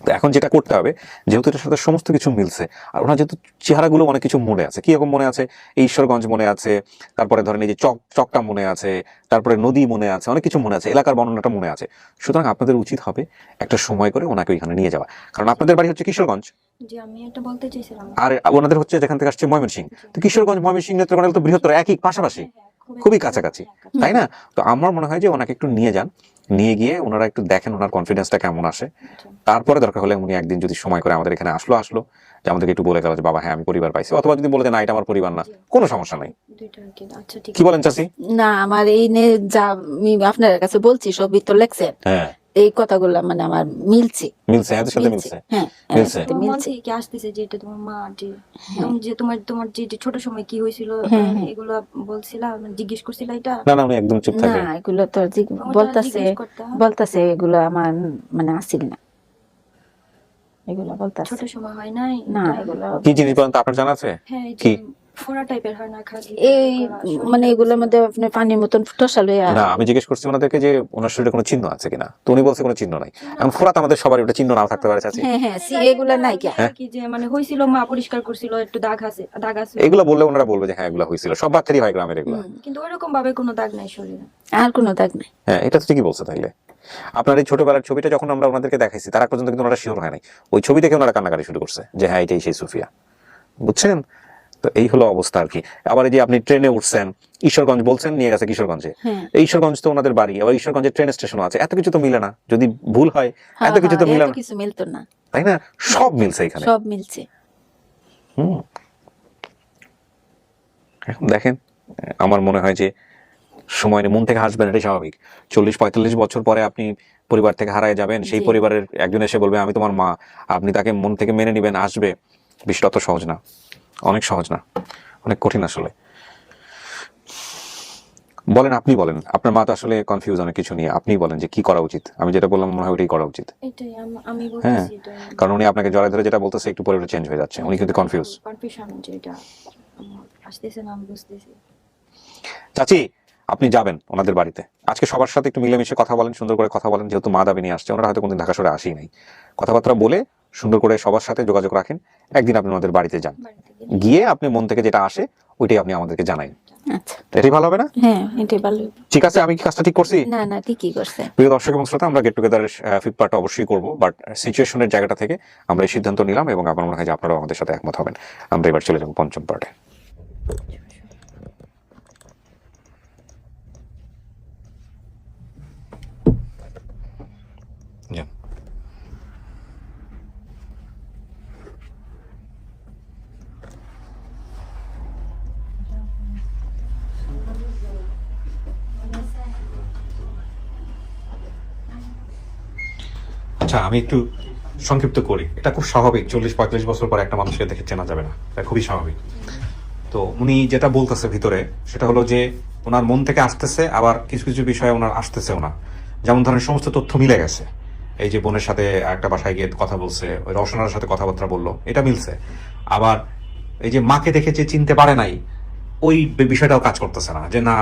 তো এখন যেটা করতে হবে, যেহেতু এটার সাথে সমস্ত কিছু মিলছে, আর ওনার যেহেতু চেহারাগুলো অনেক কিছু মনে আছে, কি রকম মনে আছে, এই ঈশ্বরগঞ্জ মনে আছে, তারপরে ধরেন এই যে চকটা মনে আছে, তারপরে নদী মনে আছে, অনেক কিছু মনে আছে, এলাকার বর্ণনাটা মনে আছে। সুতরাং আপনাদের উচিত হবে একটা সময় করে ওনাকে ওইখানে নিয়ে যাওয়া, কারণ আপনাদের বাড়ি হচ্ছে কিশোরগঞ্জ, জি আমি এটা বলতে চাইছিলাম, আর ওনাদের হচ্ছে যেখান থেকে আসছে ময়মনসিংহ। তো কিশোরগঞ্জ ময়মনসিংহ নেত্রকোনা তো বৃহত্তর, একই পাশাপাশি। খুবই কাছাকাছি, তাই না? তো আমার মনে হয় যে ওনাকে একটু নিয়ে যান, নিয়ে গিয়ে ওনারা একটু দেখেন ওনার কনফিডেন্সটা কেমন আসে। তারপরে দরকার হলে উনি একদিন যদি সময় করে আমাদের এখানে আসলো যে আমাদেরকে একটু বলে গেল যে বাবা হ্যাঁ আমি পরিবার পাইছি, অথবা যদি বলে যে না এটা আমার পরিবার না, কোনো সমস্যা নাই। আচ্ছা ঠিক কি বলেন চাচি? না আমার এই নিয়ে যা আমি আপনার কাছে বলছি সবই তো লেখছেন, হ্যাঁ এই কথাগুলো মানে আমার মিলছে। এদের সাথে মিলছে। হ্যাঁ মিলছে। তোমার মন থেকে কি আসতেছে যে এটা তোমার মা, যে যে তোমার যে ছোট সময় কি হয়েছিল এগুলো বলছিলা, মানে জিজ্ঞেস করছিলা এটা? না উনি একদম চুপ না থাকে। এগুলো তো বলতাছে এগুলো আমার মানে আসিল না, এগুলো বলতাছে ছোট সময় হয় নাই না এগুলো। কি জিনিস বলেন তো, আপনার জানা আছে? হ্যাঁ কি? ফোড়া টাইপের হয় না খালি এই মানে এগুলোর মধ্যে আপনি পানির মতন টসা লইয়া। না আমি জিজ্ঞেস করছি ওনাদেরকে যে ওনার শরীরে কোনো চিহ্ন আছে কিনা, তো উনি বলছে কোনো চিহ্ন নাই। এখন ফোরাত আমাদের সবার ওটা চিহ্ন নাও থাকতে পারে চাচি। হ্যাঁ এগুলো নাই কি কি যে মানে হয়েছিল মা পরিষ্কার করছিল একটু দাগ আছে এগুলো বললে ওনারা বলবে যে হ্যাঁ এগুলো হয়েছিল, সব বাচ্চারই হয় গ্রামের এগুলো। কিন্তু ওইরকম ভাবে কোনো দাগ নাই শরীরে, আর কোনো দাগ নাই। হ্যাঁ এটা তো ঠিকই বলছে। তাইলে আপনার এই ছোটবেলার ছবিটা যখন আমরা ওনাদেরকে দেখাইছি তার আগ পর্যন্ত কিন্তু ওনারা শিওর হয় নাই, ওই ছবি দেখে ওনারা কান্নাকাটি শুরু করছে যে হ্যাঁ এটাই সেই সুফিয়া, বুঝছেন? তো এই হলো অবস্থা আর কি। আবার এই যে আপনি ট্রেনে উঠছেন, ঈশ্বরগঞ্জ বলছেন নিয়ে গেছে কিশোরগঞ্জে, ঈশ্বরগঞ্জ তো ওনাদের বাড়ি, আবার ঈশ্বরগঞ্জের ট্রেন স্টেশনও আছে, এত কিছু তো মিলে না, যদি ভুল হয় এত কিছু তো মিলে না, কিছু মিলতো না, তাই না? সব মিলছে এখানে, সব মিলছে। এখন দেখেন আমার মনে হয় যে সময় মন থেকে হাসবেন, এটাই স্বাভাবিক। 40-45 বছর পরে আপনি পরিবার থেকে হারায় যাবেন, সেই পরিবারের একজন এসে বলবে আমি তোমার মা, আপনি তাকে মন থেকে মেনে নিবেন, আসবে, বিষয়টা অত সহজ না, অনেক সহজ না, অনেক কঠিন আসলে। বলেন, আপনি বলেন, আপনার মা তো আসলে কনফিউজ অনেক কিছু নিয়ে, আপনি বলেন যে কি করা উচিত। আমি যেটা বললাম মনে হয় ওটাই করা উচিত। এটাই আমি হ্যাঁ, বলতেছি এটা কারণ উনি আপনাকে জড়ায় ধরে যেটা বলতেছে একটু পরে চেঞ্জ হয়ে যাচ্ছে, উনি কিন্তু কনফিউশন যে এটা আমার আসতেছে না, আমি বুঝতেছি। চাচি আপনি যাবেন ওনাদের বাড়িতে, আজকে সবার সাথে একটু মিলেমিশে কথা বলেন, সুন্দর করে কথা বলেন, যেহেতু মা দাবি নিয়ে আসছে, ওনারা হয়তো কোনদিন ঢাকা শহরে আসেই নাই, কথাবার্তা বলে সুন্দর করে সবার সাথে যোগাযোগ রাখেন। একদিন আপনি ওনাদের বাড়িতে যান, গিয়ে আপনি মন থেকে যেটা আসে ওইটাই আপনি আমাদেরকে জানাই। আচ্ছা এটাই ভালো হবে না? হ্যাঁ এটাই ভালো। ঠিক আছে, আমি কি কাজটা ঠিক করছি? না ঠিকই করছে। প্রিয় দর্শক এবং শ্রোতা, আমরা গেট টুগেদারের 5th পার্ট অবশ্যই করবো, বাট সিচুয়েশনের জায়গাটা থেকে আমরা এই সিদ্ধান্ত নিলাম এবং আমার মনে হয় যে আপনারাও আমাদের সাথে একমত হবেন। আমরা এবার চলে যাবো 5ম পার্টে। আচ্ছা আমি একটু সংক্ষিপ্ত করি, এটা খুব স্বাভাবিক, 40-45 বছর পর একটা মানুষকে দেখে চেনা যাবে না, এটা খুবই স্বাভাবিক। তো উনি যেটা বলতেছে ভিতরে সেটা হলো যে ওনার মন থেকে আসতেছে, আবার কিছু কিছু বিষয়ে ওনার আসতেছেও না। যেমন ধরেন সমস্ত তথ্য মিলে গেছে, এই যে বোনের সাথে একটা বাসায় গিয়ে কথা বলছে, ওই রওশনার সাথে কথাবার্তা বললো, এটা মিলছে। আবার এই যে মাকে দেখে যে চিনতে পারে নাই, ওই বিষয়টাও কাজ করতেছে না, যে না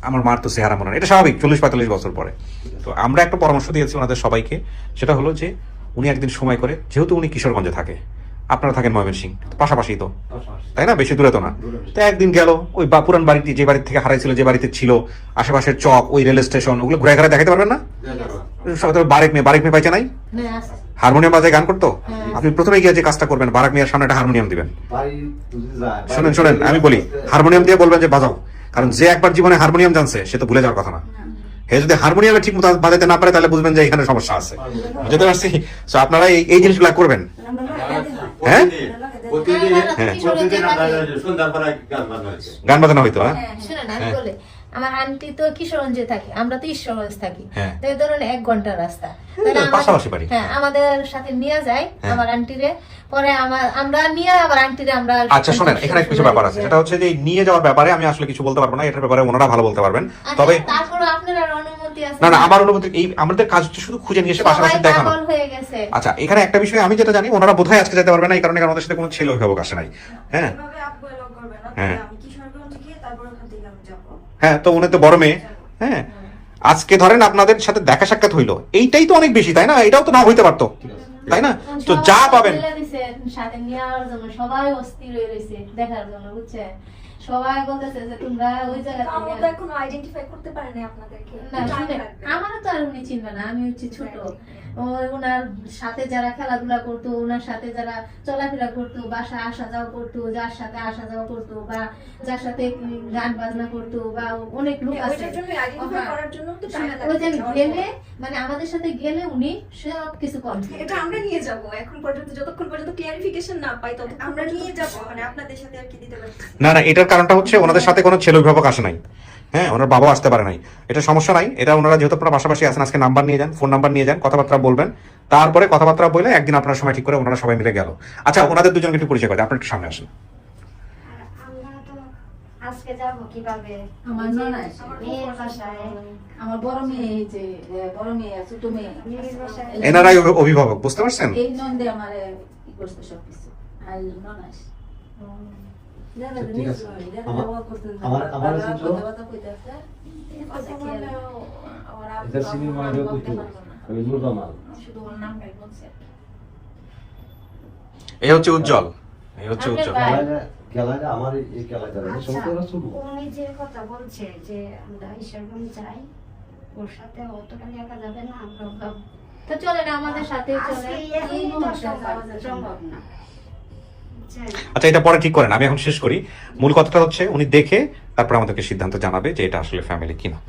আমার মার তো চেহারা মনে হয়, এটা স্বাভাবিক 40-45 বছর পরে। তো আমরা একটা পরামর্শ দিয়েছি ওনাদের সবাইকে, সেটা হলো যে উনি একদিন সময় করে, যেহেতু উনি কিশোরগঞ্জে থাকে, আপনারা থাকেন ময়মনসিংহ, পাশাপাশি তো, তাই না? বেশি দূরে তো না। তো একদিন গেল ওই পুরান বাড়িটি, যে বাড়ি থেকে হারাইছিল, যে বাড়িতে ছিল, আশেপাশের চক, ওই রেল স্টেশন, ওগুলো ঘুরে ঘুরে দেখাতে পারবেন না? বারেক মেয়ে পাইছে নাই, হারমোনিয়াম বাজায় গান করতো। আপনি প্রথমে গিয়ে যে কাজটা করবেন, বারাক মেয়ের সামনে একটা হারমোনিয়াম দিবেন। শোনেন আমি বলি, হারমোনিয়াম দিয়ে বলবেন যে বাজাও, কারণ যে একবার জীবনে হারমোনিয়াম জানছে সে তো ভুলে যাওয়ার কথা না। হে যদি হারমোনিয়ামে ঠিক মতো বাজাতে না পারে তাহলে বুঝবেন যে এখানে সমস্যা আছে, বুঝতে পারছি? তো আপনারা এই জিনিসগুলো করবেন। হ্যাঁ গান বাজানো হইতো। শুনেন আমি বলি, আমার আন্টি তো কিশোরগঞ্জে থাকে, আমরা তো ঈশ্বরগঞ্জ থাকি, তো ধরুন 1 ঘন্টার রাস্তা, পাশাপাশি বাড়ি। হ্যাঁ আমাদের সাথে নিয়ে যায় আমার আন্টিরে, পরে আমরা নিয়ে আবার আন্টিরে আমরা। আচ্ছা শোনেন, এখানে কিছু ব্যাপার আছে, সেটা হচ্ছে যে নিয়ে যাওয়ার ব্যাপারে আমি আসলে কিছু বলতে পারবো না, এটার ব্যাপারে ওনারা ভালো বলতে পারবেন। তবে তারপর আপনার অনুমতি আছে? না আমার অনুমতি, এই আমাদের কাজ হচ্ছে শুধু খুঁজে নিয়ে এসে পাশাপাশি দেখানো। আচ্ছা এখানে একটা বিষয় আমি যেটা জানি, ওনারা বোধহয় আজকে যেতে পারবে না, এই কারণে আমাদের সাথে কোনো ছেলে অভিভাবক আসে নাই। হ্যাঁ হ্যাঁ, তো উনি তো বড় মেয়ে। হ্যাঁ আজকে ধরেন আপনাদের সাথে দেখা সাক্ষাৎ হইলো, এইটাই তো অনেক বেশি, তাই না? এটাও তো না হইতে পারতো, তাই না? তো যা পাবেন সাথে নেওয়ার জন্য সবাই অস্থির হয়ে রয়েছে দেখার জন্য, বুঝছেন? সবাই বলতেছে যে তোমরা ওই জায়গায় আমরা এখনো আইডেন্টিফাই করতে পারিনি আপনাদেরকে। না শুনে আমারও তো আর উনি চিনবে না, আমি হচ্ছে ছোট, ওনার সাথে যারা খেলাধুলা করতো, ওনার সাথে যারা চলাফেরা করতো, বাসা আসা যাওয়া করতো, যার সাথে আসা যাওয়া করতো বা যার সাথে গান বাজনা করতো বা অনেক লোক আছে ওইটার জন্য আইডেন্টিফাই করার জন্য তো টাইম ওই যে গেলে মানে আমাদের সাথে গেলে উনি সব কিছু করবে। এটা আমরা নিয়ে যাব এখন পর্যন্ত, যতক্ষণ পর্যন্ত ক্লিয়ারিফিকেশন না পাই তত আমরা নিয়ে যাব, মানে আপনাদের সাথে আর কি দিতে পারছি। না না, এটার কারণটা হচ্ছে ওনাদের সাথে কোনো ছেলে অভিভাবক আসে নাই, হ্যাঁ, ওনার বাবাও আসতে পারে নাই, এটা সমস্যা নাই। এটা ওনারা যেহেতু আপনারা পাশাপাশি আছেন, আজকে নাম্বার নিয়ে যান, ফোন নাম্বার নিয়ে যান, কথাবার্তা বলবেন, তারপরে কথাবার্তা বলে একদিন আপনার সময় ঠিক করে ওনারা সবাই মিলে গেল। আচ্ছা, ওনাদের দুজনকে একটু পরিচয় করে আপনার একটু সামনে আসেন। আমরা তো আজকে যাব কিভাবে? আমার ননাস, মেয়ের বাসায়, আমার বড় মেয়ে, এই যে বড় মেয়ে, ছোট মেয়ে, মেয়ের বাসায়। এনারাই অভিভাবক, বুঝতে পারছেন? এই নন্দে আমারে ই করছে সবকিছু। আর ননাস ঠিক আছে। আমার কথাবার্তা কইতাছে, এটা সিনেমা কইতো আমি নুরুল মাল শুধু ওর নামটাই বলছে। এই হচ্ছে উজ্জ্বল, এই হচ্ছে উজ্জ্বল। খেলাটা আমার এই খেলাটা আচ্ছা, উনি যে কথা বলছে যে আমরা ঈশ্বরগঞ্জ যাই, ওর সাথে অতটা একা যাবে না, আমরা ভাব তো চলে না আমাদের সাথে চলে। আজকে এখনই তো সম্ভব না। আচ্ছা, এটা পরে ঠিক করেন, আমি এখন শেষ করি। মূল কথাটা হচ্ছে উনি দেখে তারপর আমাদেরকে সিদ্ধান্ত জানাবে যে এটা আসলে ফ্যামিলি কিনা।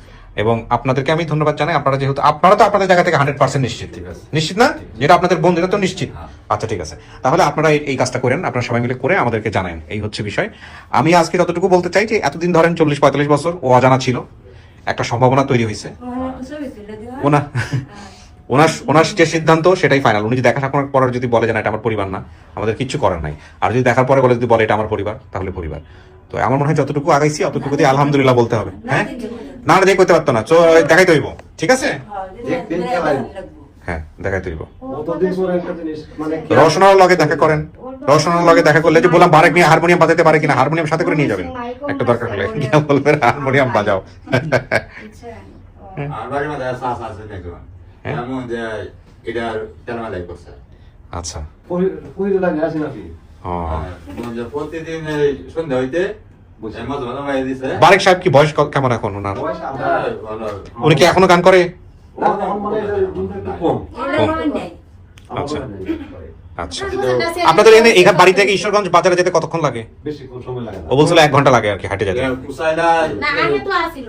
এবং আপনাদেরকে আমি ধন্যবাদ জানাই, আপনারা যেহেতু আপনারা তো আপনাদের জায়গা থেকে 100% নিশ্চিত, নিশ্চিত না, যেটা আপনাদের বন্ধু এটা তো নিশ্চিত। আচ্ছা ঠিক আছে, তাহলে আপনারা এই কাজটা করেন, আপনারা সবাই মিলে করে আমাদেরকে জানান, এই হচ্ছে বিষয়। আমি আজকে যতটুকু বলতে চাই যে এতদিন ধরেন 40-45 বছর ও অজানা ছিল, একটা সম্ভাবনা তৈরি হয়েছে। ওনার যে সিদ্ধান্ত সেটাই ফাইনাল। উনি যদি দেখা সাক্ষাৎ পরে যদি বলে যে না এটা আমার পরিবার না, আমাদের কিচ্ছু করার নাই। আর যদি দেখার পরে বলে যদি বলে এটা আমার পরিবার, তাহলে পরিবার। তো আমার মনে হয় যতটুকু আগাইছি অতটুকু দিয়ে আলহামদুলিল্লাহ বলতে হবে। হ্যাঁ, না না দেখতে পারতো না, দেখাইতে হইব, ঠিক আছে? হ্যাঁ, দেখাইতে হইব। রওশনার লগে দেখা করেন, রওশনার লগে দেখা করলে যে বললাম বারেক নিয়ে হারমোনিয়াম বাজাতে পারে কিনা, হারমোনিয়াম সাথে করে নিয়ে যাবেন, একটা দরকার হলে গিয়ে বলবেন হারমোনিয়াম বাজাও। আচ্ছা, প্রতিদিন সন্ধ্যা হইতে বারেক সাহেব কি বয়স কেমন এখন ওনার? উনি কি এখনো গান করে? আচ্ছা আচ্ছা, আপনাদের এনে এই বাড়ি থেকে ঈশ্বরগঞ্জ বাজারে যেতে কতক্ষণ লাগে? ও বলছিল 1 ঘন্টা লাগে আর কি হাঁটে যেতে। না আগে তো আসিল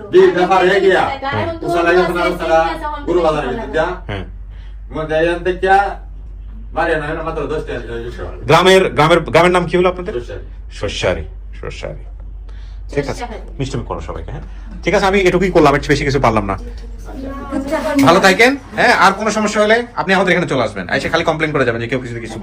গ্রামের নাম কি হলো আপনাদের? শস্যারি। শস্যারি, ঠিক আছে, মিষ্টি করো সবাইকে। হ্যাঁ ঠিক আছে, আমি এটুকুই করলাম, একটু বেশি কিছু পারলাম না। ভালো থাকেন, হ্যাঁ, আর কোনো সমস্যা হলে আপনি আমাদের এখানে চলে আসবেন, এসে খালি কমপ্লেন করে যাবেন যে কেউ কিছু